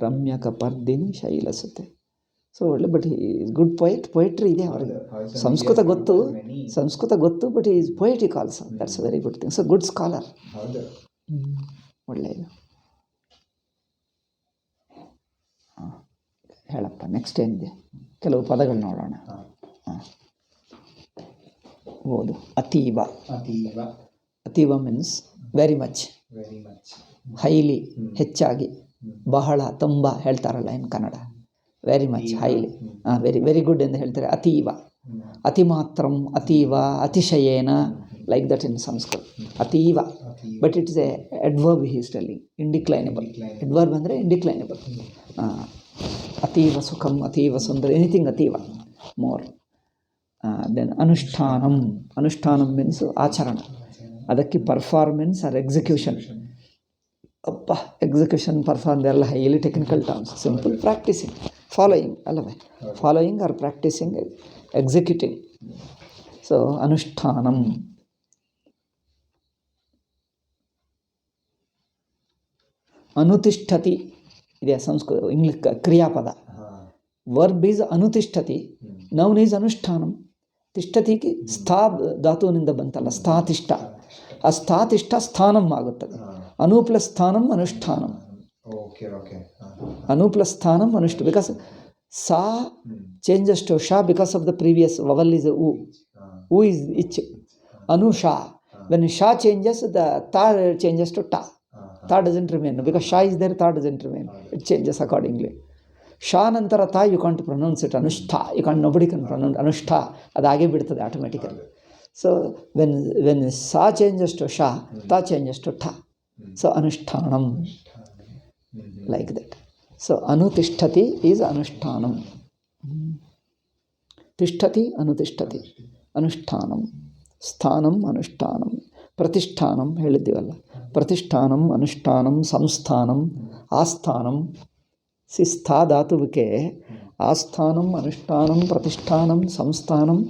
ರಮ್ಯಕಪರ್ದಿನಿ ಶೈಲಸುತೆ. ಸೊ ಒಳ್ಳೆ, ಬಟ್ ಗುಡ್ ಪೊಯೆಟ್ರಿ ಇದೆ ಅವರಿಗೆ. ಸಂಸ್ಕೃತ ಗೊತ್ತು, but is poetic also. That's a very good thing. So good scholar. ಹೌದು. ಒಳ್ಳೆಯದು. ಹಾಂ, ಹೇಳಪ್ಪ, ನೆಕ್ಸ್ಟ್ ಏನಿದೆ? ಕೆಲವು ಪದಗಳು ನೋಡೋಣ. ಹಾಂ, ಓದು. ಅತೀವ. ಅತೀವ ಮೀನ್ಸ್ ವೆರಿ ಮಚ್, ಹೈಲಿ, ಹೆಚ್ಚಾಗಿ, ಬಹಳ, ತುಂಬ ಹೇಳ್ತಾರಲ್ಲ in Kannada. Very much, highly, very good ಎಂದು ಹೇಳ್ತಾರೆ. ಅತೀವ, ಅತಿಮಾತ್ರಂ, ಅತೀವ, ಅತಿಶಯೇನ, ಲೈಕ್ ದಟ್ ಇನ್ ಸಂಸ್ಕೃತ. ಅತೀವ, but it is a adverb he is telling. Indeclinable. Adverb ಅಂದರೆ ಇಂಡಿಕ್ಲೈನಬಲ್. ಅತೀವ ಸುಖಂ, ಅತೀವ ಸುಂದರ, ಎನಿಥಿಂಗ್ ಅತೀವ, ಮೋರ್. ದೆನ್ ಅನುಷ್ಠಾನಂ. ಅನುಷ್ಠಾನಂ ಮೀನ್ಸ್ ಆಚರಣ. ಅದಕ್ಕೆ ಪರ್ಫಾರ್ಮೆನ್ಸ್ ಆರ್ ಎಕ್ಸಿಕ್ಯೂಷನ್. ಅಪ್ಪ, ಎಕ್ಸಿಕ್ಯೂಷನ್, ಪರ್ಫಾರ್ಮ್ ಎಲ್ಲ highly technical terms. Simple practicing, following ಅಲ್ಲವೇ? Following or practicing, executing. So ಅನುಷ್ಠಾನಂ. ಅನುತಿಷ್ಠತಿ ಇದೆ ಸಂಸ್ಕೃತ, ಇಂಗ್ಲಿಷ್ ಕ್ರಿಯಾಪದ. ವರ್ಬ್ ಈಸ್ ಅನುತಿಷ್ಠತಿ, ನೌನ್ ಈಸ್ ಅನುಷ್ಠಾನಂ. ತಿಷ್ಠತಿಗೆ ಸ್ಥಾ ಧಾತುವಿನಿಂದ ಬಂತಲ್ಲ, ಸ್ಥಾತಿಷ್ಠ. ಆ ಸ್ಥಾತಿಷ್ಠ ಸ್ಥಾನಂ ಆಗುತ್ತದೆ. ಅನು ಪ್ಲಸ್ ಸ್ಥಾನಂ ಅನುಷ್ಠಾನಂ. ಅನು ಪ್ಲಸ್ ಸ್ಥಾನಂ ಅನುಷ್ಠ, ಬಿಕಾಸ್ ಸಾ changes to sha because of the previous vowel is u. U is ich. Anu sha. When sha changes, the ta changes to ta. Ta doesn't remain because sha is there, ta doesn't remain. It changes accordingly. Sha nantara ta you can't pronounce it. Anushta, you can't, nobody can pronounce anushta. ಅದು ಹಾಗೆ ಬಿಡ್ತದೆ automatically. So when sa changes to sha, ta changes to ta. So anushtanam, like that. So anutishtati is anushtanam. ತಿಷ್ಠತಿ ಅನುತಿಷ್ಠತಿ, ಅನುಷ್ಠಾನಂ. ಸ್ಥಾನಂ ಅನುಷ್ಠಾನಂ. ಪ್ರತಿಷ್ಠಾನಂ ಹೇಳಿದ್ದೀವಲ್ಲ, ಪ್ರತಿಷ್ಠಾನಂ, ಅನುಷ್ಠಾನಂ, ಸಂಸ್ಥಾನಂ, ಆಸ್ಥಾನಂ. ಸ್ಥಾ ಧಾತುವಿಗೆ ಆಸ್ಥಾನಂ, ಅನುಷ್ಠಾನಂ, ಪ್ರತಿಷ್ಠಾನಂ, ಸಂಸ್ಥಾನಂ,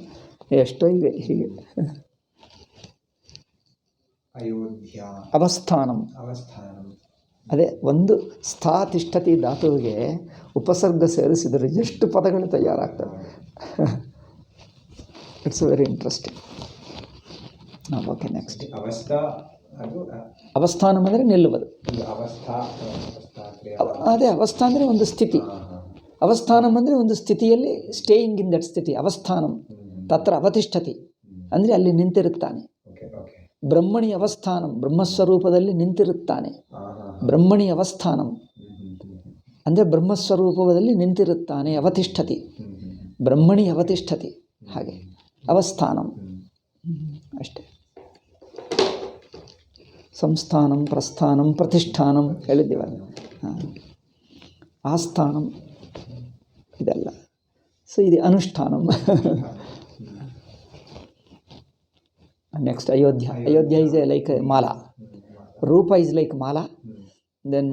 ಎಷ್ಟೋ ಇವೆ ಹೀಗೆ. ಅವಸ್ಥಾನಂ. ಅದೇ ಒಂದು ಸ್ಥಾ ತಿಷ್ಠತಿ ಧಾತುವಿಗೆ ಉಪಸರ್ಗ ಸೇರಿಸಿದರೆ ಎಷ್ಟು ಪದಗಳು ತಯಾರಾಗ್ತವೆ. It's very interesting. Okay, next. ಅವಸ್ಥಾನಂ ಅಂದರೆ ನಿಲ್ಲುವುದು. ಅದೇ ಅವಸ್ಥಾ ಅಂದರೆ ಒಂದು ಸ್ಥಿತಿ. ಅವಸ್ಥಾನಂ ಅಂದರೆ ಒಂದು ಸ್ಥಿತಿಯಲ್ಲಿ ಸ್ಟೇಯಿಂಗ್ ಇನ್ ದಟ್ ಸ್ಥಿತಿ. ಅವಸ್ಥಾನಂ ತತ್ರ ಅವತಿಷ್ಠತಿ ಅಂದರೆ ಅಲ್ಲಿ ನಿಂತಿರುತ್ತಾನೆ. ಬ್ರಹ್ಮಣಿ ಅವಸ್ಥಾನಂ, ಬ್ರಹ್ಮಸ್ವರೂಪದಲ್ಲಿ ನಿಂತಿರುತ್ತಾನೆ. ಬ್ರಹ್ಮಣಿ ಅವಸ್ಥಾನಂ ಅಂದರೆ ಬ್ರಹ್ಮಸ್ವರೂಪದಲ್ಲಿ ನಿಂತಿರುತ್ತಾನೆ. ಅವತಿಷ್ಠತಿ, ಬ್ರಹ್ಮಣಿ ಅವತಿಷ್ಠತಿ, ಹಾಗೆ ಅವಸ್ಥಾನಂ ಅಷ್ಟೇ. ಸಂಸ್ಥಾನಂ, ಪ್ರಸ್ಥಾನಂ, ಪ್ರತಿಷ್ಠಾನಂ ಹೇಳಿದ್ದೀವಲ್ಲ. ಆಸ್ಥಾನಂ ಇದೆಲ್ಲ. ಸೊ ಇದು ಅನುಷ್ಠಾನಂ. Next Ayodhya. Ayodhya is like ಮಾಲಾ. ರೂಪ ಇಸ್ ಲೈಕ್ ಮಾಲಾ. ದೆನ್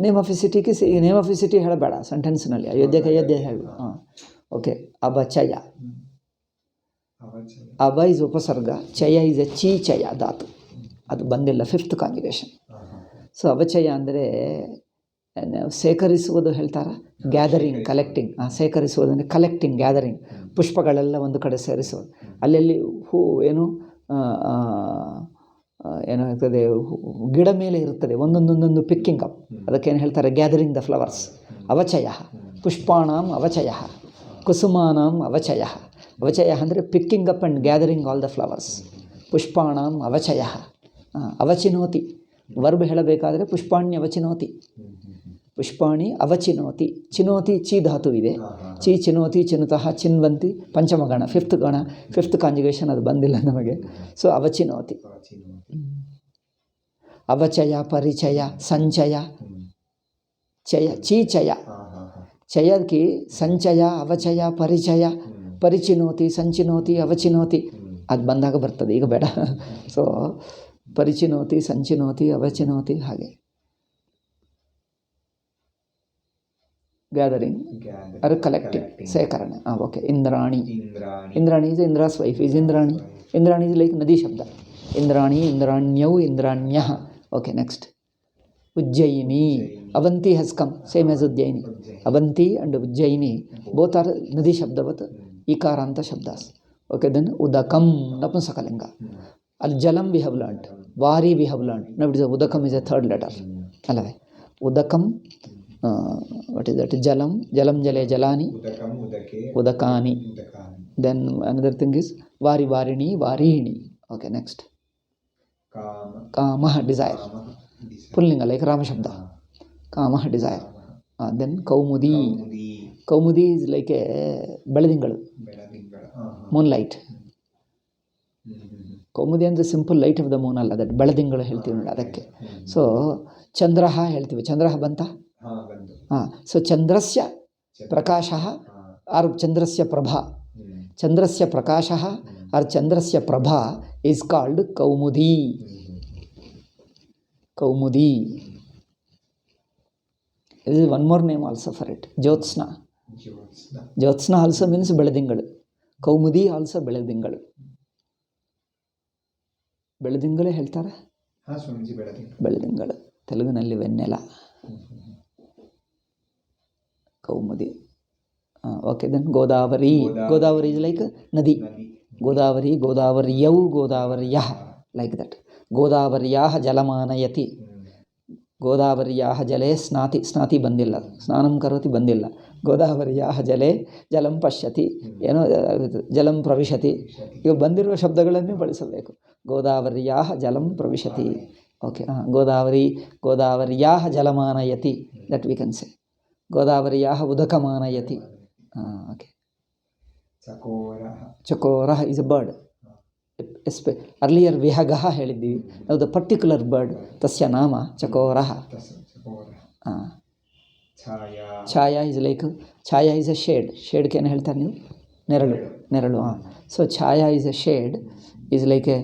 ನೇಮ್ ಆಫ್ ಎ ಸಿಟಿಗೆ ನೇಮ್ ಆಫ್ ಎ ಸಿಟಿ ಹೇಳಬೇಡ ಸೆಂಟೆನ್ಸ್ನಲ್ಲಿ. ಅಯೋಧ್ಯಕ್ಕೆ ಅಯೋಧ್ಯ ಹೇಳು. ಹಾಂ, ಓಕೆ. ಅಬಚಯ. ಅಬ ಇಸ್ ಉಪಸರ್ಗ, ಚಯ ಇಸ್ ಎ ಚಯ ಧಾತು. ಅದು ಬಂದಿಲ್ಲ, ಫಿಫ್ತ್ ಕಾಂಜುಗೇಷನ್. ಸೊ ಅಬಚಯ ಅಂದರೆ ಸೇಕರಿಸುವುದು ಹೇಳ್ತಾರೆ. Gathering, collecting. ಸೇಕರಿಸುವುದು ಅಂದರೆ ಕಲೆಕ್ಟಿಂಗ್, ಗ್ಯಾದರಿಂಗ್. ಪುಷ್ಪಗಳೆಲ್ಲ ಒಂದು ಕಡೆ ಸೇರಿಸುವುದು. ಅಲ್ಲಲ್ಲಿ ಹೂ ಏನು ಏನಾಗ್ತದೆ, ಗಿಡ ಮೇಲೆ ಇರುತ್ತದೆ ಒಂದೊಂದೊಂದೊಂದು ಪಿಕ್ಕಿಂಗ್ ಅಪ್. ಅದಕ್ಕೇನು ಹೇಳ್ತಾರೆ, ಗ್ಯಾದರಿಂಗ್ ದ ಫ್ಲವರ್ಸ್. ಅವಚಯ. ಪುಷ್ಪಾಣಾಂ ಅವಚಯ, ಕುಸುಮಾನಾಂ ಅವಚಯ. ಅವಚಯ ಅಂದರೆ picking up and gathering all the flowers. ಪುಷ್ಪಾಣಾಂ ಅವಚಯ. ಅವಚಿನೋತಿ. ವರ್ಬ್ ಹೇಳಬೇಕಾದರೆ ಪುಷ್ಪಾಣಿ ಅವಚಿನೋತಿ. ಪುಷ್ಪಾಣಿ ಅವಚಿನೋತಿ. ಚಿನೋತಿ ಚಿ ಧಾತು ಇದೆ. ಚಿ ಚಿನೋತಿ, ಚಿನುತಃ, ಚಿನ್ವಂತಿ, ಪಂಚಮಗಣ, ಫಿಫ್ತ್ ಗಣ, ಫಿಫ್ತ್ ಕಾಂಜುಗೇಷನ್. ಅದು ಬಂದಿಲ್ಲ ನಮಗೆ. ಸೊ ಅವಚಿನೋತಿ. ಅವಚಯ, ಪರಿಚಯ, ಸಂಚಯ, చయ చీచయ చయకి సంచಯ ಅವಚಯ ಪರಿಚಯ ಪರಿಚಿನೋತಿ ಸಂಚಿನೋತಿ ಅವಚಿನೋತಿ ಅದು ಬಂದಾಗ ಬರ್ತದೆ, ಈಗ ಬೇಡ. ಸೊ ಪರಿಚಿನೋತಿ ಸಂಚಿನೋತಿ ಅವಚಿನೋತಿ ಹಾಗೆ. ಗ್ಯಾದರಿಂಗ್ ಆರ್ ಕಲೆಕ್ಟಿಂಗ್, ಸೇಕರಣೆ. Okay. Indrani, Indrani is Indra's wife is Indrani. Indrani is like ನದಿ ಶಬ್ದ. ಇಂದ್ರಾಣಿ, ಇಂದ್ರಾಣ್ಯೌ, ಇಂದ್ರಾಣ್ಯಃ. Okay, next. Ujjayini, Avanti has come, same as Ujjayini. Avanti and Ujjayini both are ನದಿ ಶಬ್ದವತ್ ಈಕಾರಾಂತ ಶಬ್ದಾಸ್. ಓಕೆ, ದೆನ್ ಉದಕಂ ನಪುಂಸಕಲಿಂಗ. ಅಲ್ಲಿ ಜಲಂ ವಿ ಹ್ಯಾವ್ ಲರ್ನ್ಡ್, ವಾರಿ we have learned. No, it is ಉದಕಂ ಇಸ್ ಎ ಥರ್ಡ್ ಲೆಟರ್ ಅಲ್ಲವೇ? ಉದಕಂ, what is that? Jalam, jalam jale jalani, udakani. Then another thing is vari varini, varini. Okay, next. Kama, desire. Pullinga like Rama Shabda. Kama, desire. Then kaumudi. Kaumudi is like a beladingalu, moonlight. ಕೌಮುದಿ ಅಂದರೆ simple light of the moon ಅಲ್ಲ, ದಟ್ ಬೆಳದಿಂಗಳು ಹೇಳ್ತೀವಿ ನೋಡಿ ಅದಕ್ಕೆ. ಸೊ ಚಂದ್ರಹ ಹೇಳ್ತೀವಿ, ಚಂದ್ರಹ ಬಂತ? ಹಾಂ. ಸೊ ಚಂದ್ರಸ್ಯ ಪ್ರಕಾಶಃ ಆರ್ ಚಂದ್ರಸ್ಯ ಪ್ರಭಾ, ಚಂದ್ರಸ್ಯ ಪ್ರಕಾಶಃ ಆರ್ ಚಂದ್ರಸ್ಯ ಪ್ರಭಾ ಈಸ್ ಕಾಲ್ಡ್ ಕೌಮುದಿ. ಕೌಮುದಿ. There is one more name also for it, Jyotsna. Jyotsna also means ಬೆಳದಿಂಗಳು. ಕೌಮುದಿ ಆಲ್ಸೋ ಬೆಳದಿಂಗಳು. ಬೆಳದಿಂಗಳೇ ಹೇಳ್ತಾರೆ. ಬೆಳದಿಂಗಳು ತೆಲುಗಿನಲ್ಲಿ ವೆನ್ನೆಲ. ಕೌಮುದಿ. Okay, then Godavari. Godavari is like ನದಿ. ಗೋದಾವರಿ, ಗೋದಾವರ್ಯೌ, ಗೋದಾವರ್ಯಃ, ಲೈಕ್ ದಟ್. ಗೋದಾವರ್ಯಾಃ ಜಲಮಾನಯತಿ. ಗೋದಾವರ್ಯಾಃ ಜಲೆ ಸ್ನಾತಿ, ಸ್ನಾತಿ ಬಂದಿಲ್ಲ, ಸ್ನಾನಂ ಕರೋತಿ ಬಂದಿಲ್ಲ. ಗೋದಾವರ್ಯಾಃ ಜಲೆ ಜಲಂ ಪಶ್ಯತಿ, ಏನೋ ಜಲಂ ಪ್ರವಿಶತಿ. ಈಗ ಬಂದಿರುವ ಶಬ್ದಗಳನ್ನೇ ಬಳಸಬೇಕು. ಗೋದಾವರ್ಯಾಃ ಜಲಂ ಪ್ರವಿಶತಿ. ಓಕೆ, ಗೋದಾವರಿ, ಗೋದಾವರ್ಯಾಃ ಜಲಮಾನಯತಿ, ದಟ್ ವಿ ಕ್ಯಾನ್ ಸೇ. ಗೋದಾವರ್ಯಾಃ ಉದಕಮಾನಯತಿ. ಓಕೆ. ಚಕೋರಃ ಇಸ್ ಎ ಬರ್ಡ್. ಅರ್ಲಿಯರ್ ವಿಹಗಃ ಹೇಳಿದ್ದೀವಿ ನಾವು, ದ ಪರ್ಟಿಕ್ಯುಲರ್ ಬರ್ಡ್, ತಸ್ಯ ನಾಮ ಚಕೋರಃ. ಛಾಯಾ ಇಸ್ ಲೈಕ್, ಛಾಯಾ ಇಸ್ ಎ ಶೇಡ್. ಶೇಡ್ಗೆ ಏನು ಹೇಳ್ತಾರೆ ನೀವು? ನೆರಳು. ನೆರಳು. ಸೊ ಛಾಯಾ is a shade, is like a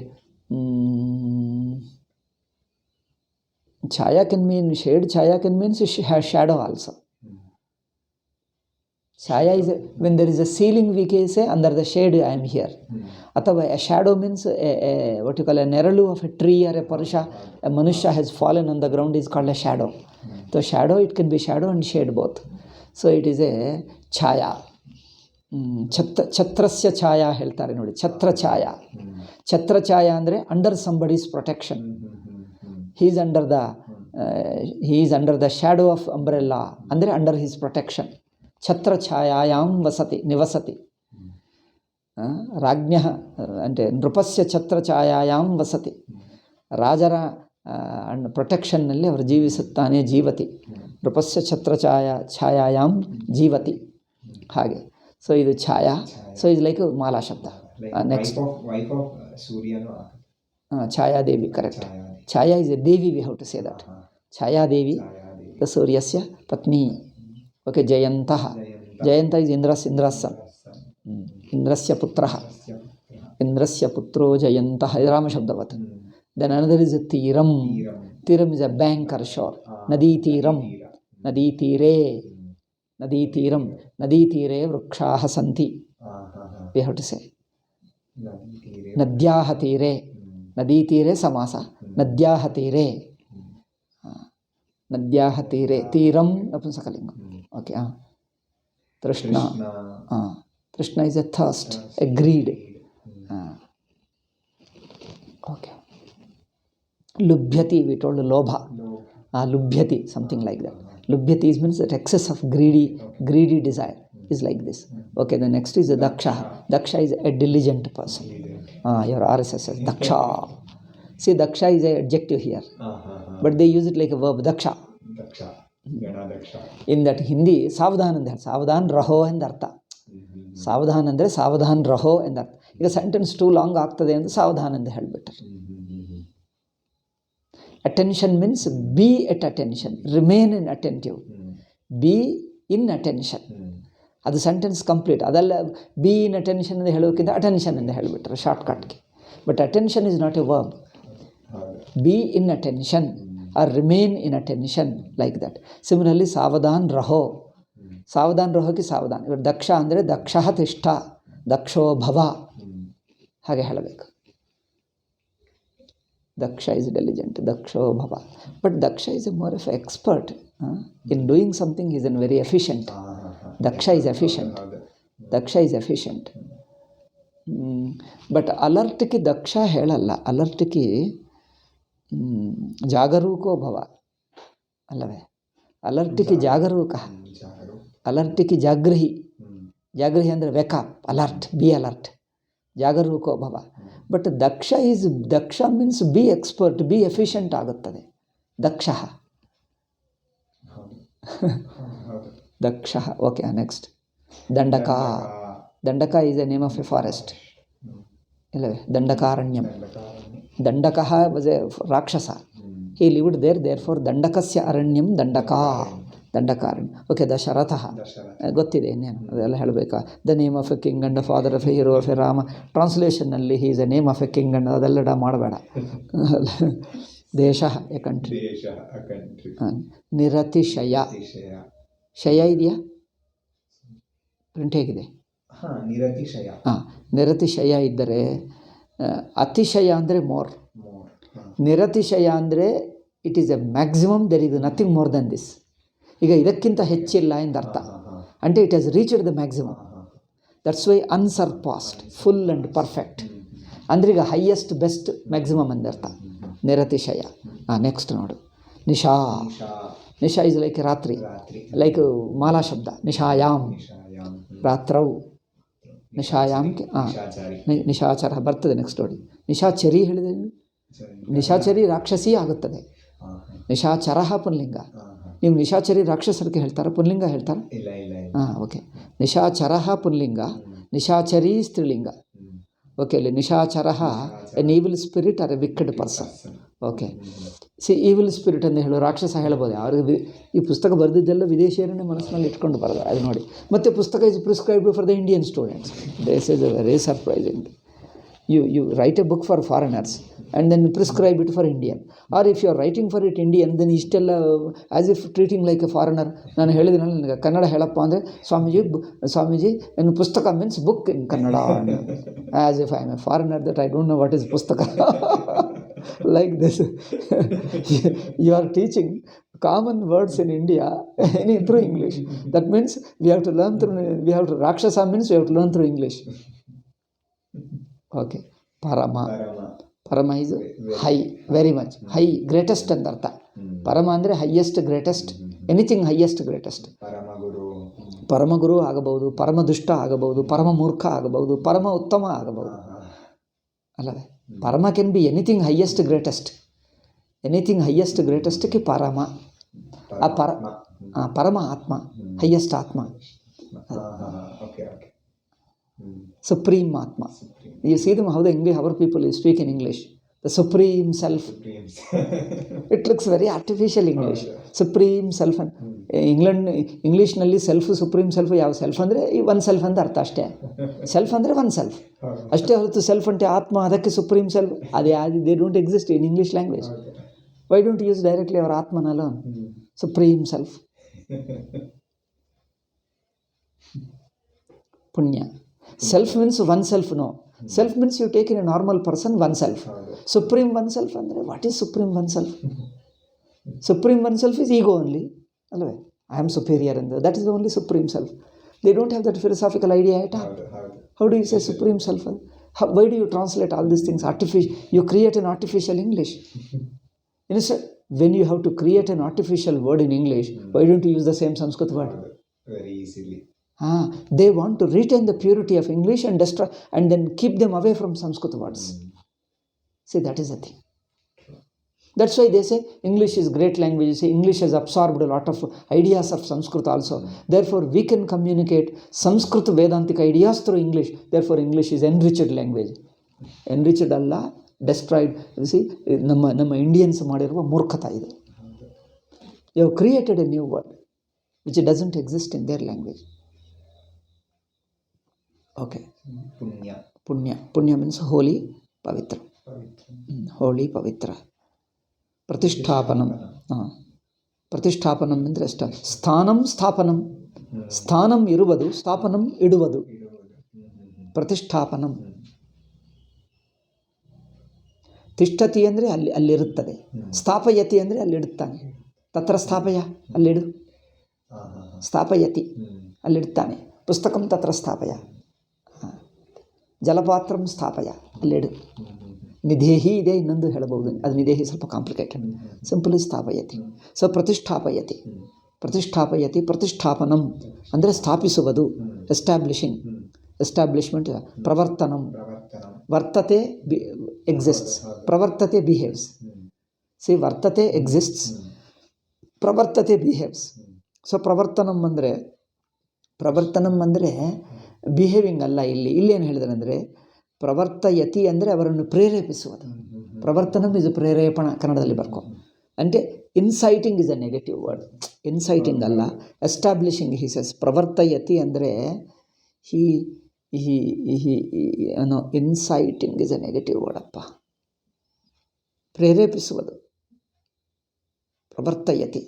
ಛಾಯಾ ಕ್ಯಾನ್ ಮೀನ್ ಶೇಡ್, ಛಾಯಾ can means shadow also. Chaya is when there is a ceiling, we can say under the shade I am here. Athava a shadow means what you call a neralu of a tree or a parusha, a manushya has fallen on the ground is called a shadow. So shadow, it can be shadow and shade both. So it is a chaya. ಛತ್ರಸ್ಯ ಛಾಯಾ ಹೇಳ್ತಾರೆ ನೋಡಿ, ಛತ್ರ ಛಾಯಾ. ಛತ್ರ ಛಾಯಾ ಅಂದರೆ under somebody's protection. he is under the shadow of umbrella, ಅಂದರೆ ಅಂಡರ್ ಹಿಸ್ ಪ್ರೊಟೆಕ್ಷನ್. ಛತ್ರ ಛಾಯಾಯಾಂ ವಸತಿ, ನಿವಸತಿ. ರಾಜ್ಞಃ ಅಂದರೆ ನೃಪಸ್ಯ ಛತ್ರ ಛಾಯಾಯಾಂ ವಸತಿ. ರಾಜರ ಪ್ರೊಟೆಕ್ಷನ್ನಲ್ಲಿ ಅವರು ಜೀವಿಸುತ್ತಾನೆ, ಜೀವತಿ. ನೃಪಸ್ಯ ಛತ್ರ ಛಾಯಾಯಾಂ ಜೀವತಿ. ಹಾಗೆ. ಸೊ ಇದು ಛಾಯಾ. ಸೊ ಇದು ಲೈಕ್ ಮಾಲಾ ಶಬ್ದ. Next Chhayadevi, correct. Chhaya is a ದೇವಿ, we have to say that. Chhayadevi the ಸೂರ್ಯಸ್ಯ ಪತ್ನಿ. ಓಕೆ. ಜಯಂತಃ. Jayanta is Indra's son. ಇಂದ್ರಸ್ಯ ಪುತ್ರಃ. ಇಂದ್ರಸ್ಯ ಪುತ್ರೋ ಜಯಂತಃ, ರಾಮಶಬ್ದವತ್. ದೆನ್ ಅನದರ್ ಇಸ್ ತೀರಂ. ತೀರಂ is a bank or shore. ನದೀ ತೀರಂ. ನದೀ ತೀರೇ. ನದೀ ತೀರಂ. ನದೀ ತೀರೇ ವೃಕ್ಷಾಃ ಸಂತಿ, ವಿ ಹ್ಯಾವ್ ಟು ಸೇ. ನದ್ಯಾಃ ತೀರೇ. ನದೀ ತೀರೇ ಸಮಾಸ. ನದ್ಯಾಃ ತೀರೇ. ನದ್ಯಾಃ ತೀರೇ. ತೀರಂ ನಪುಂಸಕಲಿಂಗ. ಓಕೆ. ತೃಷ್ಣ. ತೃಷ್ಣ is a thirst, a greed. Okay. ಲುಭ್ಯತಿ, ವಿ ಟೋಲ್ಡ್ ಲೋಭ. ಲುಭ್ಯತಿ, something like that. Lubhyati means that excess of greedy desire is like this. Okay, the next is daksha. Daksha is a diligent person. Your RSS says daksha. See, daksha is an adjective here, but they use it like a verb, daksha. In that Hindi, savdhan and savdhan raho and artha. Savdhan andre savdhan raho and artha. If a sentence too long ಆಗ್ತದೆ ಅಂತ savdhan ಅಂತ ಹೇಳ್ಬಿಟ್ರು. Attention means be at attention, remain in attentive. Be in attention. ಅದು ಸೆಂಟೆನ್ಸ್ ಕಂಪ್ಲೀಟ್. ಅದೆಲ್ಲ ಬಿ ಇನ್ ಅಟೆನ್ಷನ್ ಅಂತ ಹೇಳೋಕ್ಕಿಂತ ಅಟೆನ್ಷನ್ ಅಂತ ಹೇಳಿಬಿಟ್ರೆ ಶಾರ್ಟ್ಕಟ್ಗೆ. But attention is not a verb. Be in attention or remain in attention like that. Similarly ಸಾವಧಾನ್ ರಹೋ, ಸಾವಧಾನ್ ರಹೋಕ್ಕೆ ಸಾವಧಾನ್. ಇವರು ದಕ್ಷ ಅಂದರೆ ದಕ್ಷ ತಿಷ್ಠ, ದಕ್ಷೋ ಭವ, ಹಾಗೆ ಹೇಳಬೇಕು. ದಕ್ಷ ಇಸ್ ಡೆಲಿಜೆಂಟ್, ದಕ್ಷೋ ಭವ. ಬಟ್ ದಕ್ಷ is a more of expert in doing something. Is an very efficient. ದಕ್ಷ ಇಸ್ ಎಫಿಷಿಯಂಟ್. ದಕ್ಷ ಇಸ್ ಎಫಿಷಿಯಂಟ್. ಬಟ್ ಅಲರ್ಟ್ಗೆ ದಕ್ಷ ಹೇಳಲ್ಲ. ಅಲರ್ಟ್ಗೆ ಜಾಗರೂಕೋ ಭವ ಅಲ್ಲವೇ? ಅಲರ್ಟ್ಗೆ ಜಾಗರೂಕ, ಅಲರ್ಟ್ಗೆ ಜಾಗೃಹಿ. ಜಾಗೃಹಿ ಅಂದರೆ ವೇಕಪ್, ಅಲರ್ಟ್, ಬಿ ಅಲರ್ಟ್, ಜಾಗರೂಕೋ ಭವ. ಬಟ್ ದಕ್ಷ means be expert, be efficient ಆಗುತ್ತದೆ ದಕ್ಷ. ದಕ್ಷ. Okay, next Dandaka. Dandaka is a name of a forest ಇಲ್ಲವೇ? ದಂಡಕಾರಣ್ಯಂ. Dandaka was a rakshasa. He lived there for ದಂಡಕಸ್ಯ ಅರಣ್ಯಂ ದಂಡಕ, ದಂಡಕಾರಣ್ಯ. ಓಕೆ, ದಶರಥ ಗೊತ್ತಿದೆ, ಇನ್ನೇನು ಅದೆಲ್ಲ ಹೇಳಬೇಕಾ? The name of a king and father of a hero of a Rama. ಟ್ರಾನ್ಸ್ಲೇಷನ್ನಲ್ಲಿ he is a name of a king and ಅದೆಲ್ಲ ಮಾಡಬೇಡ. ದೇಶ ಎ ಕಂಟ್ರಿ. ನಿರತಿಶಯ. ಶಯ ಇದೆಯಾ? ಪ್ರಿಂಟ್ ಹೇಗಿದೆ? ನಿರತಿಶಯ. ಹಾಂ, ನಿರತಿಶಯ ಇದ್ದರೆ ಅತಿಶಯ ಅಂದರೆ ಮೋರ್. ನಿರತಿಶಯ ಅಂದರೆ it is a maximum, there is nothing more than this. ಈಗ ಇದಕ್ಕಿಂತ ಹೆಚ್ಚಿಲ್ಲ ಎಂದರ್ಥ. ಅಂದರೆ it has reached the maximum. That's why unsurpassed, full and perfect. ಅಂದರೆ ಈಗ ಹೈಯೆಸ್ಟ್, ಬೆಸ್ಟ್, ಮ್ಯಾಕ್ಸಿಮಮ್ ಎಂದರ್ಥ ನಿರತಿಶಯ. ನೆಕ್ಸ್ಟ್ ನೋಡು, ನಿಶಾ. ನಿಶಾ ಇಸ್ ಲೈಕ್ ರಾತ್ರಿ, ಲೈಕ್ ಮಾಲಾ ಶಬ್ದ. ನಿಶಾಯಾಮ್, ರಾತ್ರೌ. ನಿಶಾಯಾಮ್ಗೆ ನಿಶಾಚರ ಬರ್ತದೆ. ನೆಕ್ಸ್ಟ್ ನೋಡಿ, ನಿಶಾಚರಿ ಹೇಳಿದೆ. ನಿಶಾಚರಿ ರಾಕ್ಷಸಿ ಆಗುತ್ತದೆ. ನಿಶಾಚರ ಪುಲ್ಲಿಂಗ. ನೀವು ನಿಶಾಚರಿ ರಾಕ್ಷಸರಿಗೆ ಹೇಳ್ತಾರೆ, ಪುಲ್ಲಿಂಗ ಹೇಳ್ತಾರೆ? ಹಾಂ, ಓಕೆ. ನಿಶಾಚರ ಪುಲ್ಲಿಂಗ, ನಿಶಾಚರಿ ಸ್ತ್ರೀಲಿಂಗ. ಓಕೆ, ಅಲ್ಲಿ ನಿಶಾಚರ an evil spirit or a wicked person. Okay, evil spirit ಅಂತ ಹೇಳೋ ರಾಕ್ಷಸ ಹೇಳ್ಬೋದು. ಅವ್ರಿಗೆ ಈ ಪುಸ್ತಕ ಬರೆದಿದ್ದೆಲ್ಲ ವಿದೇಶಿಯರನ್ನೇ ಮನಸ್ಸಿನಲ್ಲಿ ಇಟ್ಕೊಂಡು ಬರೋದು. ಅದು ನೋಡಿ. ಮತ್ತು ಪುಸ್ತಕ is prescribed for the Indian students. This is very surprising. You write a book for foreigners and then prescribe it for Indian. Or if you are writing for it Indian, then ಇಷ್ಟೆಲ್ಲ as if treating like A foreigner. ನಾನು ಹೇಳಿದಿನಲ್ಲ ನನಗೆ ಕನ್ನಡ ಹೇಳಪ್ಪ ಅಂದರೆ, ಸ್ವಾಮೀಜಿ ಏನು ಪುಸ್ತಕ means book in Kannada. As if I am A foreigner that I don't know what is ಪುಸ್ತಕ. Like this. You are teaching common words in India through English. That means we have to learn through Rakshasa means we have to learn through English. Okay, Parama. Parama is high, very much high, greatest ಅಂತ ಅರ್ಥ. ಪರಮ ಅಂದರೆ highest, greatest, anything highest, greatest. ಪರಮಗುರು ಆಗಬಹುದು, ಪರಮ ದುಷ್ಟ ಆಗಬಹುದು, ಪರಮ ಮೂರ್ಖ ಆಗಬಹುದು, ಪರಮ ಉತ್ತಮ ಆಗಬಹುದು ಅಲ್ಲವೇ? ಪರಮ can be anything highest, greatest. Anything highest, ಗ್ರೇಟೆಸ್ಟ್ಗೆ ಪರಮ. ಆ ಪರಮ ಆತ್ಮ, ಹೈಯೆಸ್ಟ್ ಆತ್ಮ, supreme atma. You see them how the English, our people speak in English, the supreme self. It looks very artificial English. Supreme self. English ನಲ್ಲಿ ಸೆಲ್ಫ್, ಸುಪ್ರೀಮ್ ಸೆಲ್ಫ್. ಯಾವ ಸೆಲ್ಫ್ ಅಂದರೆ ಒನ್ ಸೆಲ್ಫ್ ಅಂತ ಅರ್ಥ ಅಷ್ಟೇ. ಸೆಲ್ಫ್ ಅಂದರೆ ಒನ್ ಸೆಲ್ಫ್ ಅಷ್ಟೇ ಹೊರತು ಸೆಲ್ಫ್ అంటే ಆತ್ಮ, ಅದಕ್ಕೆ ಸುಪ್ರೀಮ್ ಸೆಲ್ಫ್ ಅದೇ they don't exist in English language. Why don't use directly our ಆತ್ಮನ ಅಲೋನ್? Supreme self. ಪುಣ್ಯ. Self means one self, no. Self means you take in a normal person one self. Supreme one self ಅಂದರೆ what is supreme one self? Supreme one self is ego only. ಅಲ್ಲವೇ? I am superior and that is the only supreme self. They don't have that philosophical idea at all. How do you say supreme self? Why do you translate all these things artificial? You create an artificial English. Instead, when you have to create an artificial word in English, why don't you use the same Sanskrit word? Very easily. They want to retain the purity of English and destroy, and then keep them away from Sanskrit words. See, that is the thing. That's why they say English is great language. See, English has absorbed a lot of ideas of Sanskrit also. Therefore, we can communicate Sanskrit Vedantic ideas through English. Therefore, English is enriched language. Enriched ಅಲ್ಲ, destroyed. You see, ನಮ್ಮ ಇಂಡಿಯನ್ಸ್ ಮಾಡಿರುವ ಮೂರ್ಖತ ಇದು. You have created a new word. which doesn't exist in their language. Okay. Punya means holy, pavitra. Holy, pavitra. Pratishthapanam. ಪ್ರತಿಷ್ಠಾಪನಂ ಅಂದರೆ ಅಷ್ಟ. ಸ್ಥಾನಂ ಸ್ಥಾಪನಂ. ಸ್ಥಾನಂ ಇರುವುದು, ಸ್ಥಾಪನಂ ಇಡುವುದು. ಪ್ರತಿಷ್ಠಾಪನಂ. ತಿಷ್ಠತಿ ಅಂದರೆ ಅಲ್ಲಿರುತ್ತದೆ. ಸ್ಥಾಪಯತಿ ಅಂದರೆ ಅಲ್ಲಿಡುತ್ತಾನೆ. ತತ್ರ ಸ್ಥಾಪಯ, ಅಲ್ಲಿಡು. ಸ್ಥಾಪಯತಿ, ಅಲ್ಲಿಡುತ್ತಾನೆ. ಪುಸ್ತಕಂ ತತ್ರ ಸ್ಥಾಪಯ. ಜಲಪಾತ್ರಂ ಸ್ಥಾಪಯ, ಅಲ್ಲಿಡು. ನಿಧೇಹಿ ಇದೆ, ಇನ್ನೊಂದು ಹೇಳಬಹುದು. ಅದು ನಿಧೇಹಿ ಸ್ವಲ್ಪ ಕಾಂಪ್ಲಿಕೇಟೆಡ್. ಸಿಂಪಲಿ ಸ್ಥಾಪಯತಿ. ಸೊ ಪ್ರತಿಷ್ಠಾಪಯತಿ. ಪ್ರತಿಷ್ಠಾಪಯತಿ. ಪ್ರತಿಷ್ಠಾಪನಂ ಅಂದರೆ ಸ್ಥಾಪಿಸುವುದು, ಎಸ್ಟಾಬ್ಲಿಷಿಂಗ್. ಎಸ್ಟಾಬ್ಲಿಷ್ಮೆಂಟ್. ಪ್ರವರ್ತನಂ. ವರ್ತತೆ ಎಕ್ಸಿಸ್ಟ್ಸ್, ಪ್ರವರ್ತತೆ ಬಿಹೇವ್ಸ್. ಸಿ ವರ್ತತೆ ಎಕ್ಸಿಸ್ಟ್ಸ್, ಪ್ರವರ್ತತೆ ಬಿಹೇವ್ಸ್. ಸೊ ಪ್ರವರ್ತನಂ ಅಂದರೆ ಬಿಹೇವಿಂಗ್ ಅಲ್ಲ. ಇಲ್ಲೇನು ಹೇಳಿದರೆ ಅಂದರೆ ಪ್ರವರ್ತಯತಿ ಅಂದರೆ ಅವರನ್ನು ಪ್ರೇರೇಪಿಸುವುದು. ಪ್ರವರ್ತನಂ ಇಸ್ ಪ್ರೇರೇಪಣ, ಕನ್ನಡದಲ್ಲಿ ಬರ್ಕೊ. ಅಂದರೆ inciting is a negative word. Inciting ಅಲ್ಲ, ಎಸ್ಟಾಬ್ಲಿಷಿಂಗ್. ಹಿ ಸೆಸ್ ಪ್ರವರ್ತಯತಿ ಅಂದರೆ inciting is a negative word ಅಪ್ಪ. ಪ್ರೇರೇಪಿಸುವುದು. ಪ್ರವರ್ತಯತಿ.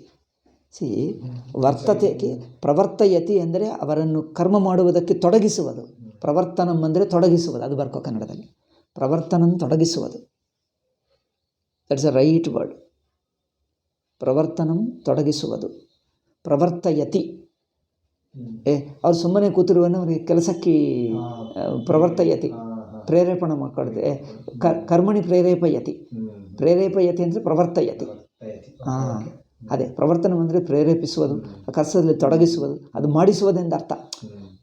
ವರ್ತತೆಗೆ ಪ್ರವರ್ತಯತಿ ಅಂದರೆ ಅವರನ್ನು ಕರ್ಮ ಮಾಡುವುದಕ್ಕೆ ತೊಡಗಿಸುವುದು. ಪ್ರವರ್ತನಂ ಅಂದರೆ ತೊಡಗಿಸುವುದು. ಅದು ಬರ್ಕೋ ಕನ್ನಡದಲ್ಲಿ. ಪ್ರವರ್ತನಂ ತೊಡಗಿಸುವುದು. That's a right word. ಪ್ರವರ್ತನಂ ತೊಡಗಿಸುವುದು. ಪ್ರವರ್ತಯತಿ. ಅವ್ರು ಸುಮ್ಮನೆ ಕೂತಿರುವನು ಅವರಿಗೆ ಕೆಲಸಕ್ಕೆ ಪ್ರವರ್ತಯತಿ, ಪ್ರೇರೇಪಣೆ ಮಾಡ್ಕೊಳ್ತೆ. ಕರ್ಮಣಿ ಪ್ರೇರೇಪಯತಿ. ಪ್ರೇರೇಪಯತಿ ಅಂದರೆ ಪ್ರವರ್ತಯತಿ. ಅದೇ ಪ್ರವರ್ತನ ಅಂದರೆ ಪ್ರೇರೇಪಿಸುವುದು, ಕೆಲಸದಲ್ಲಿ ತೊಡಗಿಸುವುದು, ಅದು ಮಾಡಿಸುವುದೆಂದು ಅರ್ಥ.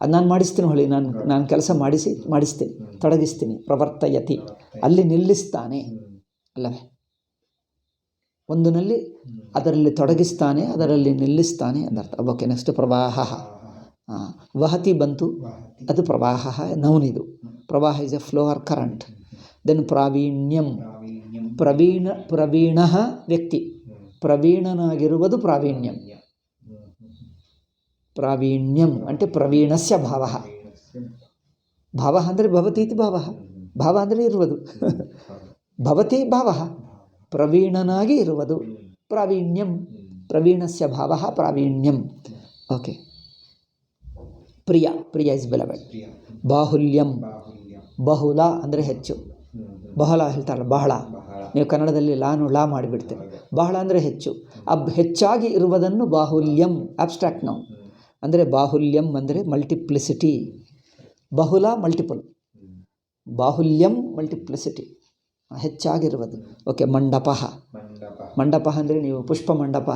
ಅದು ನಾನು ಮಾಡಿಸ್ತೀನಿ ಹೊಳಿ, ನಾನು ಕೆಲಸ ಮಾಡಿಸ್ತೀನಿ, ತೊಡಗಿಸ್ತೀನಿ. ಪ್ರವರ್ತಯತಿ, ಅಲ್ಲಿ ನಿಲ್ಲಿಸ್ತಾನೆ ಅಲ್ಲವೇ. ಒಂದರಲ್ಲಿ ಅದರಲ್ಲಿ ತೊಡಗಿಸ್ತಾನೆ, ಅದರಲ್ಲಿ ನಿಲ್ಲಿಸ್ತಾನೆ ಎಂದರ್ಥ. ಓಕೆ, ನೆಕ್ಸ್ಟ್ ಪ್ರವಾಹ. ವಹತಿ ಬಂತು, ಅದು ಪ್ರವಾಹ. ನೌನಿದು ಪ್ರವಾಹ is a flow or current. Then ಪ್ರಾವೀಣ್ಯಂ. ಪ್ರವೀಣ ವ್ಯಕ್ತಿ, ಪ್ರವೀಣನಾಗಿರುವುದು ಪ್ರಾವೀಣ್ಯಂ. ಪ್ರಾವೀಣ್ಯಂ ಅಂದರೆ ಪ್ರವೀಣಸ್ಯ ಭಾವ. ಭಾವ ಅಂದರೆ ಭವತಿ ಇತಿ ಭಾವ. ಭಾವ ಅಂದರೆ ಇರುವುದು. ಭವತಿ ಭಾವ, ಪ್ರವೀಣನಾಗಿ ಇರುವುದು. ಪ್ರಾವೀಣ್ಯಂ, ಪ್ರವೀಣಸ್ಯ ಭಾವ ಪ್ರಾವೀಣ್ಯಂ. ಓಕೆ. Priya is ಬೆಲವೆಡ್. ಬಾಹುಲ್ಯಂ. ಬಹುಲ ಅಂದರೆ ಹೆಚ್ಚು. ಬಹಳ ಹೇಳ್ತಾರಲ್ಲ, ಬಹಳ. ನೀವು ಕನ್ನಡದಲ್ಲಿ ಲಾ ಮಾಡಿಬಿಡ್ತೇವೆ. ಬಹಳ ಅಂದರೆ ಹೆಚ್ಚು. ಹೆಚ್ಚಾಗಿ ಇರುವುದನ್ನು ಬಾಹುಲ್ಯಂ. ಅಬ್ಸ್ಟ್ರಾಕ್ಟ್ ನಾವು ಅಂದರೆ ಬಾಹುಲ್ಯಂ ಅಂದರೆ ಮಲ್ಟಿಪ್ಲಿಸಿಟಿ. ಬಹುಲ ಮಲ್ಟಿಪಲ್, ಬಾಹುಲ್ಯಂ ಮಲ್ಟಿಪ್ಲಿಸಿಟಿ, ಹೆಚ್ಚಾಗಿರುವುದು. ಓಕೆ. ಮಂಡಪ ಅಂದರೆ ನೀವು ಪುಷ್ಪ ಮಂಡಪ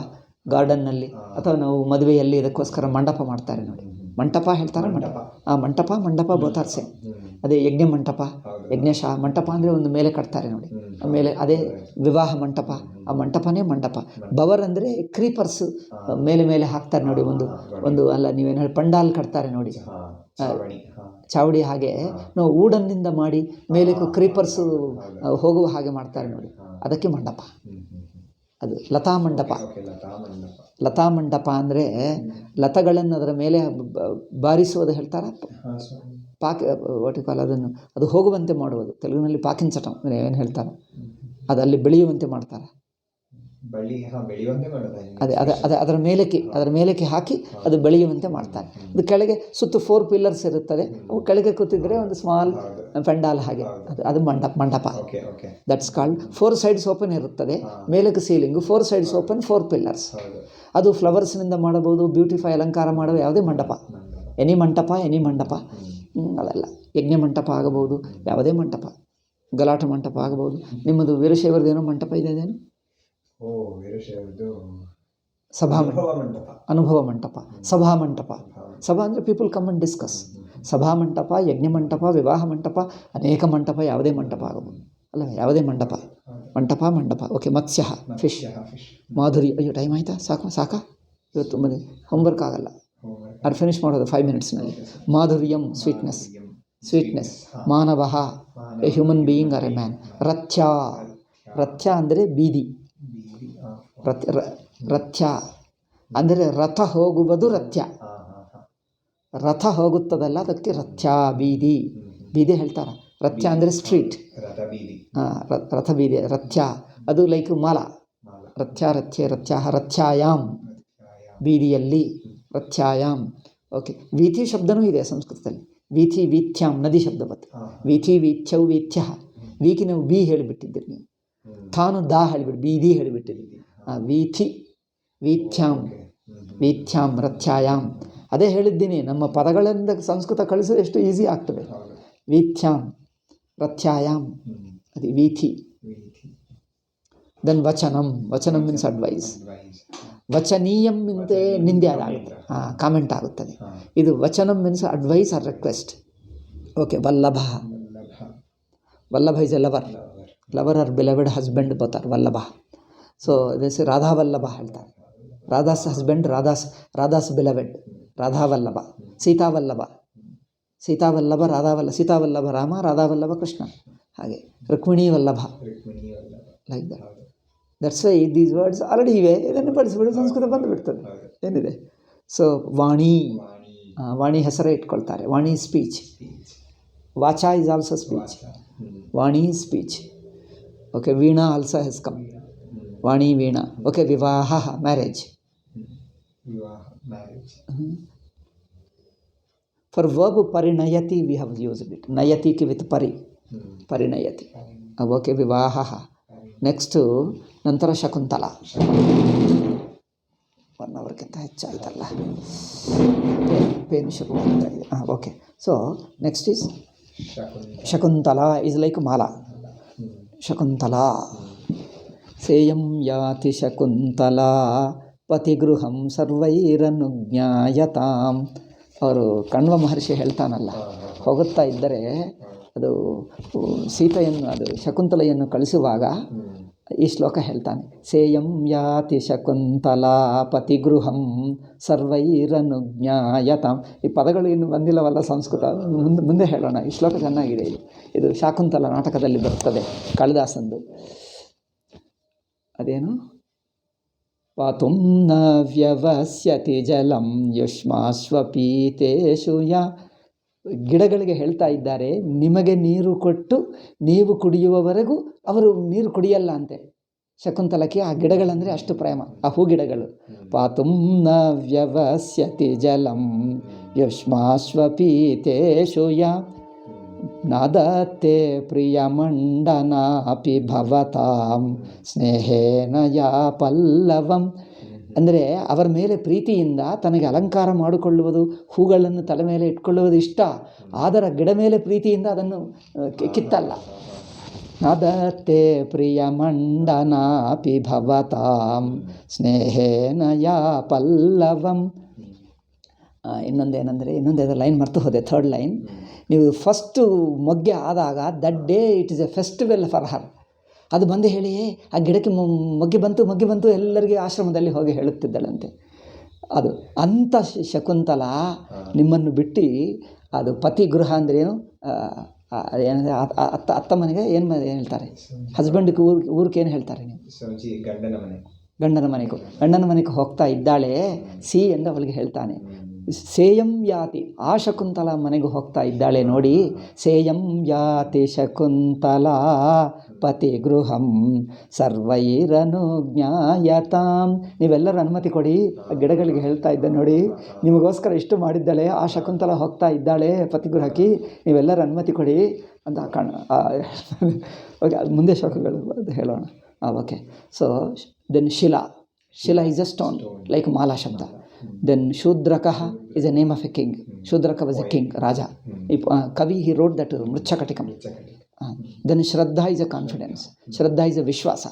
ಗಾರ್ಡನ್ನಲ್ಲಿ ಅಥವಾ ನಾವು ಮದುವೆಯಲ್ಲಿ ಇದಕ್ಕೋಸ್ಕರ ಮಂಡಪ ಮಾಡ್ತಾರೆ ನೋಡಿ. ಮಂಟಪ ಹೇಳ್ತಾರೆ. ಮಂಟಪ ಬೋತಾರ್ ಸೇಮ್. ಅದೇ ಯಜ್ಞ ಮಂಟಪ, ಯಜ್ಞಶಾಹ. ಮಂಟಪ ಅಂದರೆ ಒಂದು ಮೇಲೆ ಕಟ್ತಾರೆ ನೋಡಿ, ಆಮೇಲೆ ಅದೇ ವಿವಾಹ ಮಂಟಪ. ಆ ಮಂಟಪನೇ ಮಂಟಪ. ಬವರ್ ಅಂದರೆ ಕ್ರೀಪರ್ಸ್ ಮೇಲೆ ಹಾಕ್ತಾರೆ ನೋಡಿ. ಒಂದು ಅಲ್ಲ, ನೀವೇನು ಹೇಳಿ ಪಂಡಾಲ್ ಕಟ್ತಾರೆ ನೋಡಿ, ಚಾವಡಿ. ಹಾಗೆ ನಾವು ಊಡನ್ನಿಂದ ಮಾಡಿ ಮೇಲೆ ಕ್ರೀಪರ್ಸು ಹೋಗುವ ಹಾಗೆ ಮಾಡ್ತಾರೆ ನೋಡಿ, ಅದಕ್ಕೆ ಮಂಟಪ. ಅದು ಲತಾ ಮಂಟಪ ಅಂದರೆ ಲತಗಳನ್ನು ಅದರ ಮೇಲೆ ಬಾರಿಸುವುದು ಹೇಳ್ತಾರೆ. ವಾಟಿಕಾಲ್ ಅದನ್ನು ಅದು ಹೋಗುವಂತೆ ಮಾಡುವುದು. ತೆಲುಗಿನಲ್ಲಿ ಪಾಕಿಂಚಟಂ ಏನು ಹೇಳ್ತಾರೆ, ಅದು ಅಲ್ಲಿ ಬೆಳೆಯುವಂತೆ ಮಾಡ್ತಾರೆ. ಅದೇ ಅದರ ಮೇಲಕ್ಕೆ ಹಾಕಿ ಅದು ಬೆಳೆಯುವಂತೆ ಮಾಡ್ತಾರೆ. ಅದು ಕೆಳಗೆ ಸುತ್ತು 4 ಪಿಲ್ಲರ್ಸ್ ಇರುತ್ತದೆ. ಅವು ಕೆಳಗೆ ಕೂತಿದ್ರೆ ಒಂದು ಸ್ಮಾಲ್ ಪೆಂಡಾಲ್ ಹಾಗೆ. ಅದು ಮಂಟಪ. That's called. 4 ಸೈಡ್ಸ್ ಓಪನ್ ಇರುತ್ತದೆ, ಮೇಲಕ್ಕೆ ಸೀಲಿಂಗು, 4 ಸೈಡ್ಸ್ ಓಪನ್, 4 ಪಿಲ್ಲರ್ಸ್. ಅದು ಫ್ಲವರ್ಸ್ನಿಂದ ಮಾಡಬಹುದು, ಬ್ಯೂಟಿಫೈ ಅಲಂಕಾರ ಮಾಡುವ ಯಾವುದೇ ಮಂಟಪ. ಎನಿ ಮಂಟಪ ಅವೆಲ್ಲ. ಯಜ್ಞ ಮಂಟಪ ಆಗಬಹುದು, ಯಾವುದೇ ಮಂಟಪ. ಗಲಾಟ ಮಂಟಪ ಆಗಬಹುದು. ನಿಮ್ಮದು ವೀರಶೈವರದೇನೋ ಮಂಟಪ ಇದೆಯೇನು? ಅನುಭವ ಮಂಟಪ, ಸಭಾ ಮಂಟಪ. ಸಭಾ ಅಂದರೆ ಪೀಪಲ್ ಕಮ್ ಅಂಡ್ ಡಿಸ್ಕಸ್. ಸಭಾ ಮಂಟಪ, ಯಜ್ಞ ಮಂಟಪ, ವಿವಾಹ ಮಂಟಪ, ಅನೇಕ ಮಂಟಪ, ಯಾವುದೇ ಮಂಟಪ ಆಗಬಹುದು ಅಲ್ಲ, ಯಾವುದೇ ಮಂಟಪ. ಓಕೆ. ಮತ್ಸ್ಯ ಫಿಶ್. ಮಾಧುರಿ. ಅಯ್ಯೋ ಟೈಮ್ ಆಯಿತಾ? ಸಾಕಾ ಇವತ್ತು ಮನೆ ಹೋಮ್ವರ್ಕ್ ಆಗಲ್ಲ. ಅದು ಫಿನಿಷ್ ಮಾಡೋದು 5 ಮಿನಿಟ್ಸ್ನಲ್ಲಿ. ಮಾಧುರ್ಯಂ ಸ್ವೀಟ್ನೆಸ್. ಮಾನವ a human being or a man. ರಥ್ಯ ಅಂದರೆ ಬೀದಿ. ರಥ್ಯ ಅಂದರೆ ರಥ ಹೋಗುವುದು ರಥ್ಯ, ಹಾ ಹಾ ಹಾ. ರಥ ಹೋಗುತ್ತದಲ್ಲ ಅದಕ್ಕೆ ರಥ್ಯ, ಬೀದಿ. ಬೀದಿ ಹೇಳ್ತಾರೆ. ರಥ್ಯ ಅಂದರೆ ಸ್ಟ್ರೀಟ್, ರಥ ಬೀದಿ. ರಥ ಬೀದಿ, ರಥ್ಯ ಅದು ಲೈಕ್ ಮಾಲ. ಮಾಲ. ರಥ್ಯ ರಥ್ಯೆ ರಥ್ಯಾಹ ರಥ್ಯಾಯಾಮ್, ಬೀದಿಯಲ್ಲಿ ರಥ್ಯಾಯಾಮ್. ಓಕೆ, ವೀಥಿ ಶಬ್ದನೂ ಇದೆ ಸಂಸ್ಕೃತದಲ್ಲಿ. ವೀಥಿ ವೀಥ್ಯಾಂ, ನದಿ ಶಬ್ದವತ್ತು. ವೀಥಿ ವೀಥ್ಯೌ ವೀಥ್ಯ. ವೀಥಿ ನಾವು ಬಿ ಹೇಳಿಬಿಟ್ಟಿದ್ದೀರಿ ನೀವು, ತಾನು ದಾ ಹೇಳಿಬಿಟ್ಟು ಬೀದಿ ಹೇಳಿಬಿಟ್ಟಿದ್ದೀರಿ. ವೀಥಿ ವೀಥ್ಯಾಂ, ವೀಥ್ಯಾಂ ರಥ್ಯಾಯಾಮ್. ಅದೇ ಹೇಳಿದ್ದೀನಿ, ನಮ್ಮ ಪದಗಳಿಂದ ಸಂಸ್ಕೃತ ಕಳಿಸೋದು ಎಷ್ಟು ಈಸಿ ಆಗ್ತದೆ. ವೀಥ್ಯಾಂ ರಥ್ಯಾಯಾಮ್, ಅದು ವೀಥಿ. ದೆನ್ ವಚನಂ, ವಚನಂ ಮೀನ್ಸ್ ಅಡ್ವೈಸ್. ವಚನೀಯಂ ಮಿಂತೆ ನಿಂದೆ ಅದಾಗುತ್ತೆ, ಕಾಮೆಂಟ್ ಆಗುತ್ತದೆ. ಇದು ವಚನಂ means advice or request. Okay, ವಲ್ಲಭ. ವಲ್ಲಭ is a lover. Lover or beloved husband both are ವಲ್ಲಭ. ಸೊ ದಿಸ್ ರಾಧಾ ವಲ್ಲಭ ಹೇಳ್ತಾರೆ. ರಾಧಾಸ್ ಹಸ್ಬೆಂಡ್, ರಾಧಾಸ್ ಬಿಲವೆಡ್, ರಾಧಾವಲ್ಲಭ. ಸೀತಾವಲ್ಲಭ, ಸೀತಾವಲ್ಲಭ ರಾಧಾವಲ್ಲಭ. ಸೀತಾವಲ್ಲಭ ರಾಮ, ರಾಧಾವಲ್ಲಭ ಕೃಷ್ಣ. ಹಾಗೆ ರುಕ್ಮಿಣಿ ವಲ್ಲಭ, like that. That's why these words already ಇವೆ, ಇದನ್ನು ಬಳಸಿಬಿಟ್ಟು ಸಂಸ್ಕೃತ ಬಂದುಬಿಡ್ತದೆ. ಏನಿದೆ. ಸೊ ವಾಣಿ, ವಾಣಿ ಹೆಸರೇ ಇಟ್ಕೊಳ್ತಾರೆ. ವಾಣಿ ಸ್ಪೀಚ್. ವಾಚ ಈಸ್ ಆಲ್ಸೋ ಸ್ಪೀಚ್. ವಾಣಿ speech. Okay, Veena also has come. ವಾಣಿ ವೀಣಾ. ಓಕೆ, ವಿವಾಹ ಮ್ಯಾರೇಜ್. ಫಾರ್ ವರ್ಬ್ ಪರಿಣಯತಿ ವಿ ಹ್ಯಾವ್ ಯೂಸ್ಡ್ ಇಟ್. ನಯತಿಗೆ ವಿತ್ ಪರಿ, ಪರಿಣಯತಿ. ಓಕೆ, ವಿವಾಹ. ನೆಕ್ಸ್ಟು ನಂತರ ಶಕುಂತಲ. 1 ಅವರ್ಗಿಂತ ಹೆಚ್ಚಾಯ್ತಲ್ಲ, ಪೇನ್ ಶುರು ಆಗ್ತಾ ಇದೆ. Okay, so next is Shakuntala is like ಮಾಲಾ. ಶಕುಂತಲ. ಸೇಯಂ ಯಾತಿ ಶಕುಂತಲಾ ಪತಿಗೃಹಂ ಸರ್ವೈರನುಜ್ಞಾಯತಾಂ. ಅವರು ಕಣ್ವ ಮಹರ್ಷಿ ಹೇಳ್ತಾನಲ್ಲ, ಹೋಗುತ್ತಾ ಇದ್ದರೆ ಅದು ಸೀತೆಯನ್ನು, ಅದು ಶಕುಂತಲೆಯನ್ನು ಕಳಿಸುವಾಗ ಈ ಶ್ಲೋಕ ಹೇಳ್ತಾನೆ. ಸೇಯಂ ಯಾತಿ ಶಕುಂತಲಾ ಪತಿಗೃಹಂ ಸರ್ವೈರನುಜ್ಞಾಯತಾಂ. ಈ ಪದಗಳು ಇನ್ನು ಬಂದಿಲ್ಲವಲ್ಲ ಸಂಸ್ಕೃತ, ಮುಂದೆ ಹೇಳೋಣ. ಈ ಶ್ಲೋಕ ಚೆನ್ನಾಗಿದೆ. ಇದು ಶಾಕುಂತಲ ನಾಟಕದಲ್ಲಿ ಬರ್ತದೆ, ಕಾಳಿದಾಸಂದು. ಅದೇನು? ಪಾತುಂ ನ ವ್ಯವಸ್ಯತಿ ಜಲಂ ಯುಷ್ಮಾಶ್ವಪೀತೇಷು ಯಾ. ಗಿಡಗಳಿಗೆ ಹೇಳ್ತಾ ಇದ್ದಾರೆ, ನಿಮಗೆ ನೀರು ಕೊಟ್ಟು ನೀವು ಕುಡಿಯುವವರೆಗೂ ಅವರು ನೀರು ಕುಡಿಯಲ್ಲ ಅಂತೆ. ಶಕುಂತಲಕ್ಕೆ ಆ ಗಿಡಗಳಂದರೆ ಅಷ್ಟು ಪ್ರೇಮ, ಆ ಹೂ ಗಿಡಗಳು. ಪಾತುಂ ನ ವ್ಯವಸ್ಯತಿ ಜಲಂ ಯುಷ್ಮಾಶ್ವಪೀತೇಷು ಯಾ ನಾದತ್ತೆ ಪ್ರಿಯಮಂಡನಾಪಿ ಭವತಾಂ ಸ್ನೇಹೇನ ಯಾ ಪಲ್ಲವಂ. ಅಂದರೆ ಅವರ ಮೇಲೆ ಪ್ರೀತಿಯಿಂದ ತನಗೆ ಅಲಂಕಾರ ಮಾಡಿಕೊಳ್ಳುವುದು, ಹೂಗಳನ್ನು ತಲೆ ಮೇಲೆ ಇಟ್ಕೊಳ್ಳುವುದು ಇಷ್ಟ. ಆದರೆ ಗಿಡ ಮೇಲೆ ಪ್ರೀತಿಯಿಂದ ಅದನ್ನು ಕಿತ್ತಲ್ಲ. ನಾದತ್ತೆ ಪ್ರಿಯಮಂಡನಾಪಿ ಭವತಾಂ ಸ್ನೇಹೇನ ಯಾ ಪಲ್ಲವಂ. ಇನ್ನೊಂದೇನೆಂದರೆ, ಇನ್ನೊಂದು ಲೈನ್ ಮರ್ತು ಹೋದೆ, 3rd ಲೈನ್. ನೀವು ಫಸ್ಟು ಮೊಗ್ಗೆ ಆದಾಗ that day it is A festival for her. ಅದು ಬಂದು ಹೇಳಿ, ಆ ಗಿಡಕ್ಕೆ ಮೊಗ್ಗೆ ಬಂತು ಎಲ್ಲರಿಗೆ ಆಶ್ರಮದಲ್ಲಿ ಹೋಗಿ ಹೇಳುತ್ತಿದ್ದಳಂತೆ. ಅದು ಅಂಥ ಶಕುಂತಲ ನಿಮ್ಮನ್ನು ಬಿಟ್ಟು, ಅದು ಪತಿ ಗೃಹ ಅಂದ್ರೇನು, ಏನಂದರೆ ಅತ್ತ ಮನೆಗೆ ಏನು ಹೇಳ್ತಾರೆ, ಹಸ್ಬೆಂಡ್ಗೆ ಊರಿಗೆ ಏನು ಹೇಳ್ತಾರೆ ನೀವು? ಗಂಡನ ಮನೆಗೆ ಹೋಗ್ತಾ ಇದ್ದಾಳೆ ಸಿ ಎಂದು ಅವಳಿಗೆ ಹೇಳ್ತಾನೆ. ಸೇಯಂ ಯಾತಿ, ಆ ಶಕುಂತಲ ಮನೆಗೆ ಹೋಗ್ತಾ ಇದ್ದಾಳೆ ನೋಡಿ. ಸೇಯಂ ಯಾತಿ ಶಕುಂತಲಾ ಪತಿ ಗೃಹಂ ಸರ್ವೈರನುಜ್ಞಾಯತಾಂ. ನೀವೆಲ್ಲರೂ ಅನುಮತಿ ಕೊಡಿ, ಗಿಡಗಳಿಗೆ ಹೇಳ್ತಾ ಇದ್ದೆ ನೋಡಿ, ನಿಮಗೋಸ್ಕರ ಇಷ್ಟು ಮಾಡಿದ್ದಾಳೆ, ಆ ಶಕುಂತಲ ಹೋಗ್ತಾ ಇದ್ದಾಳೆ ಪತಿಗೃಹಕ್ಕೆ, ನೀವೆಲ್ಲರೂ ಅನುಮತಿ ಕೊಡಿ ಅಂತ ಓಕೆ, ಅದು ಮುಂದೆ ಶ್ಲೋಕಗಳು ಅದು ಹೇಳೋಣ. ಓಕೆ, ಸೊ ದೆನ್ ಶಿಲಾ ಈಸ್ ಅ ಸ್ಟೋನ್, ಲೈಕ್ ಮಾಲಾ ಶಬ್ದ. Then Shudraka is a name of a king. Shudraka was a king, Raja. Kavi, he wrote that Mruchakatikam. Then Shraddha is a confidence. Shraddha is a Vishwasa.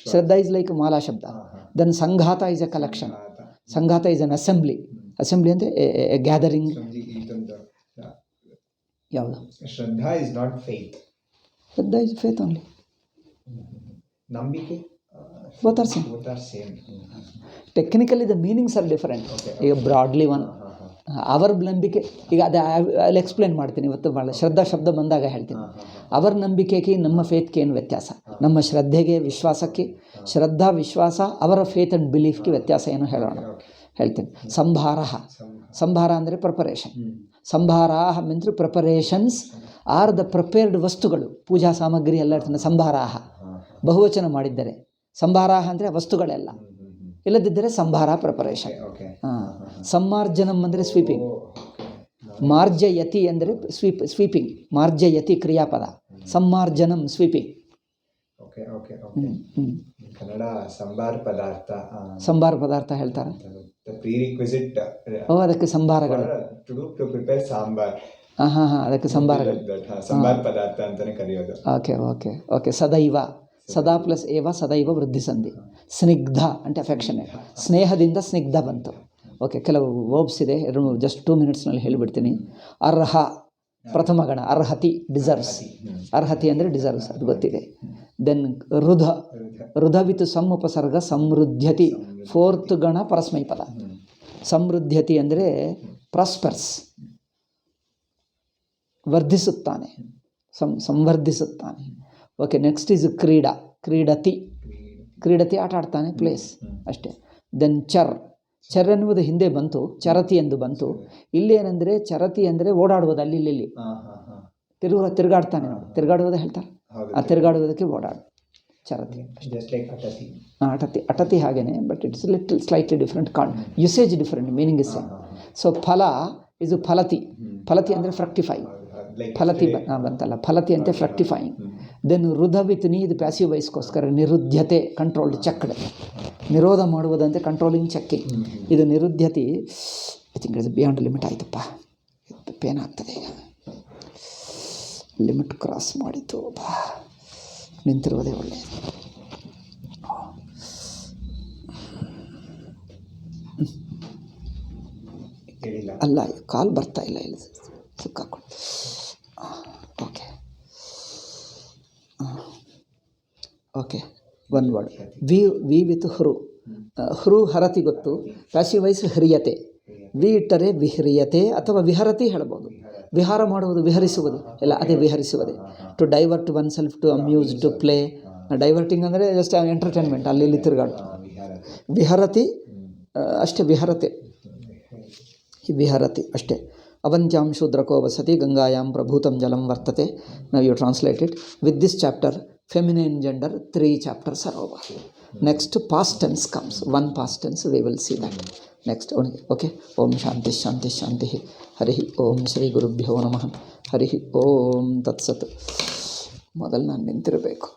Shraddha is like Mala Shabda. Then Sanghata is a collection. Sanghata is an assembly. Assembly and a gathering. Shraddha is not faith. Shraddha is faith only. Nambike? Both are same. Technically the meanings are different. ಈಗ ಬ್ರಾಡ್ಲಿ ಒನ್ ಅವರ ನಂಬಿಕೆ, ಈಗ ಅದು ಅಲ್ಲಿ ಎಕ್ಸ್ಪ್ಲೇನ್ ಮಾಡ್ತೀನಿ ಇವತ್ತು. ಭಾಳ ಶ್ರದ್ಧಾ ಶಬ್ದ ಬಂದಾಗ ಹೇಳ್ತೀನಿ. ಅವರ ನಂಬಿಕೆಗೆ ನಮ್ಮ ಫೇತ್ಗೆ ಏನು ವ್ಯತ್ಯಾಸ, ನಮ್ಮ ಶ್ರದ್ಧೆಗೆ ವಿಶ್ವಾಸಕ್ಕೆ, ಶ್ರದ್ಧಾ ವಿಶ್ವಾಸ ಅವರ ಫೇತ್ ಆ್ಯಂಡ್ ಬಿಲೀಫ್ಗೆ ವ್ಯತ್ಯಾಸ ಏನು ಹೇಳೋಣ. ಹೇಳ್ತೀನಿ. ಸಂಭಾರ, ಸಂಭಾರ ಅಂದರೆ ಪ್ರಿಪರೇಷನ್. ಸಂಭಾರಾಹ means preparations or the prepared ವಸ್ತುಗಳು, ಪೂಜಾ ಸಾಮಗ್ರಿ ಎಲ್ಲ ಇರ್ತದೆ. ಸಂಭಾರಾಹ ಬಹುವಚನ ಮಾಡಿದ್ದರೆ, ಸಂಭಾರಾಹ ಅಂದರೆ ವಸ್ತುಗಳೆಲ್ಲ, ಇಲ್ಲದಿದ್ದರೆ ಸಂಭಾರ ಪ್ರಿಪರೇಷನ್. ಸಮ್ಮಾರ್ಜನಂ ಅಂದರೆ ಸ್ವೀಪಿಂಗ್. ಮಾರ್ಜಯತಿ ಅಂದರೆ ಸ್ವೀಪಿಂಗ್. ಮಾರ್ಜಯತಿ ಕ್ರಿಯಾಪದ, ಸಮ್ಮಾರ್ಜನಂ ಸ್ವೀಪಿಂಗ್. ಕನ್ನಡ ಸಂಬಾರ ಪದಾರ್ಥ. ಸಂಬಾರ ಪದಾರ್ಥ ಹೇಳ್ತಾರೆ. ಪ್ರೀರಿಕ್ವಿಸಿಟ್. ಅದಕ್ಕೆ ಸಂಬಾರಗಳು. To prepare sambar. ಹಾಂ ಅದಕ್ಕೆ ಸಂಬಾರಗಳು. ಸಂಬಾರ ಪದಾರ್ಥ ಅಂತಾನೆ ಕರೆಯೋದು. ಓಕೆ ಸದೈವ, ಸದಾ ಪ್ಲಸ್ ಏವ ಸದೈವ ವೃದ್ಧಿ ಸಂಧಿ. ಸ್ನಿಗ್ಧ అంటే ಅಫೆಕ್ಷನೇಟ್, ಸ್ನೇಹದಿಂದ ಸ್ನಿಗ್ಧ ಬಂತು. ಓಕೆ, ಕೆಲವು ವರ್ಬ್ಸ್ ಇದೆ, ಜಸ್ಟ್ 2 minutesನಲ್ಲಿ ಹೇಳಿಬಿಡ್ತೀನಿ. ಅರ್ಹ ಪ್ರಥಮ ಗಣ, ಅರ್ಹತಿ ಡಿಸರ್ವ್ಸ್. ಅರ್ಹತಿ ಅಂದರೆ ಡಿಸರ್ವ್ಸ್, ಅದು ಗೊತ್ತಿದೆ. ದೆನ್ ರುಧ, ರುಧವಿತ್ ಸಮ್ ಉಪಸರ್ಗ ಸಮೃದ್ಧ್ಯತಿ, 4th ಗಣ ಪರಸ್ಮೈ ಪದ. ಸಮೃದ್ಧ್ಯತಿ ಅಂದರೆ ಪ್ರಾಸ್ಪರ್ಸ್, ವರ್ಧಿಸುತ್ತಾನೆ, ಸಂವರ್ಧಿಸುತ್ತಾನೆ. ಓಕೆ, ನೆಕ್ಸ್ಟ್ ಈಸ್ ಕ್ರೀಡಾ, ಕ್ರೀಡತಿ, ಕ್ರೀಡತಿ ಆಟ ಆಡ್ತಾನೆ, ಪ್ಲೇಸ್ ಅಷ್ಟೇ. ದೆನ್ ಚರ್ ಎನ್ನುವುದು ಹಿಂದೆ ಬಂತು, ಚರತಿ ಎಂದು ಬಂತು. ಇಲ್ಲೇನೆಂದರೆ ಚರತಿ ಅಂದರೆ ಓಡಾಡುವುದು, ಅಲ್ಲಿ ಇಲ್ಲಿ ತಿರುಗಾಡ್ತಾನೆ ನೋಡಿ, ತಿರುಗಾಡುವುದು ಹೇಳ್ತಾರೆ. ಆ ತಿರುಗಾಡುವುದಕ್ಕೆ ಓಡಾಡು, ಚರತಿ. ಅಟತಿ ಹಾಗೇನೆ, but it's little slightly different, usage different, meaning is same. So ಫಲ ಇದು ಫಲತಿ, ಫಲತಿ ಅಂದರೆ ಫ್ರಕ್ಟಿಫೈಯಿಂಗ್. ಫಲತಿ ಬಂತಲ್ಲ, ಫಲತಿ ಅಂತ ಫ್ರಕ್ಟಿಫೈಯಿಂಗ್. ದೆನ್ ರುಧವಿತ್ ನೀ, ಇದು ಪ್ಯಾಸಿವ್ ವೈಸ್ಗೋಸ್ಕರ. ನಿರುದ್ಧತೆ ಕಂಟ್ರೋಲ್ಡ್, ಚೆಕ್ಡ್, ನಿರೋಧ ಮಾಡುವುದಂತೆ ಕಂಟ್ರೋಲಿಂಗ್, ಚೆಕ್ಕಿಂಗ್. ಇದು ನಿರುದ್ಧತಿ, I think it's beyond limit. ಆಯ್ತಪ್ಪ, ಪೇನ್ ಆಗ್ತದೆ ಈಗ, ಲಿಮಿಟ್ ಕ್ರಾಸ್ ಮಾಡಿತು. ನಿಂತಿರುವುದೇ ಒಳ್ಳೆಯದು. ಅಲ್ಲ, ಕಾಲ್ ಬರ್ತಾ ಇಲ್ಲ, ಇಲ್ಲಿ ಸಿಕ್ಕಾಕೊಂಡು. Okay, one word. We with ಹೃ. ಹೃ ಹರತಿ ಗೊತ್ತು, ಪ್ಯಾಸಿವ್ ವೈಸ್ ಹ್ರಿಯತೆ. ವಿ ಇಟ್ಟರೆ ವಿಹ್ರಿಯತೆ ಅಥವಾ ವಿಹರತಿ ಹೇಳ್ಬೋದು. ವಿಹಾರ ಮಾಡುವುದು, ವಿಹರಿಸುವುದು ಎಲ್ಲ ಅದೇ ವಿಹರಿಸುವುದೇ. To divert oneself, to amuse, to play. Diverting ಅಂದರೆ ಜಸ್ಟ್ ಎಂಟರ್ಟೈನ್ಮೆಂಟ್, ಅಲ್ಲಿ ಇಲ್ಲಿ ತಿರುಗಾಡು. ವಿಹರತಿ ಅಷ್ಟೇ, ವಿಹರತೆ, ವಿಹರತಿ ಅಷ್ಟೇ. ಅವಂತ್ಯಾಂ ಶೂದ್ರಕೋ ವಸತಿ ಗಂಗಾಯಾಂ ಪ್ರಭೂತಂ ಜಲಂ ವರ್ತತೆ. ನಾವು you translate it with this chapter. Feminine gender 3 chapters are over. Next past tense comes, one past tense, we will see that next only. Okay, Om Shanti Shanti Shanti. Hari Om Shri Gurubhyo Namah. Hari Om Tat Sat. ಮೊದಲು ನಾನು ನಿಂತಿರಬೇಕು.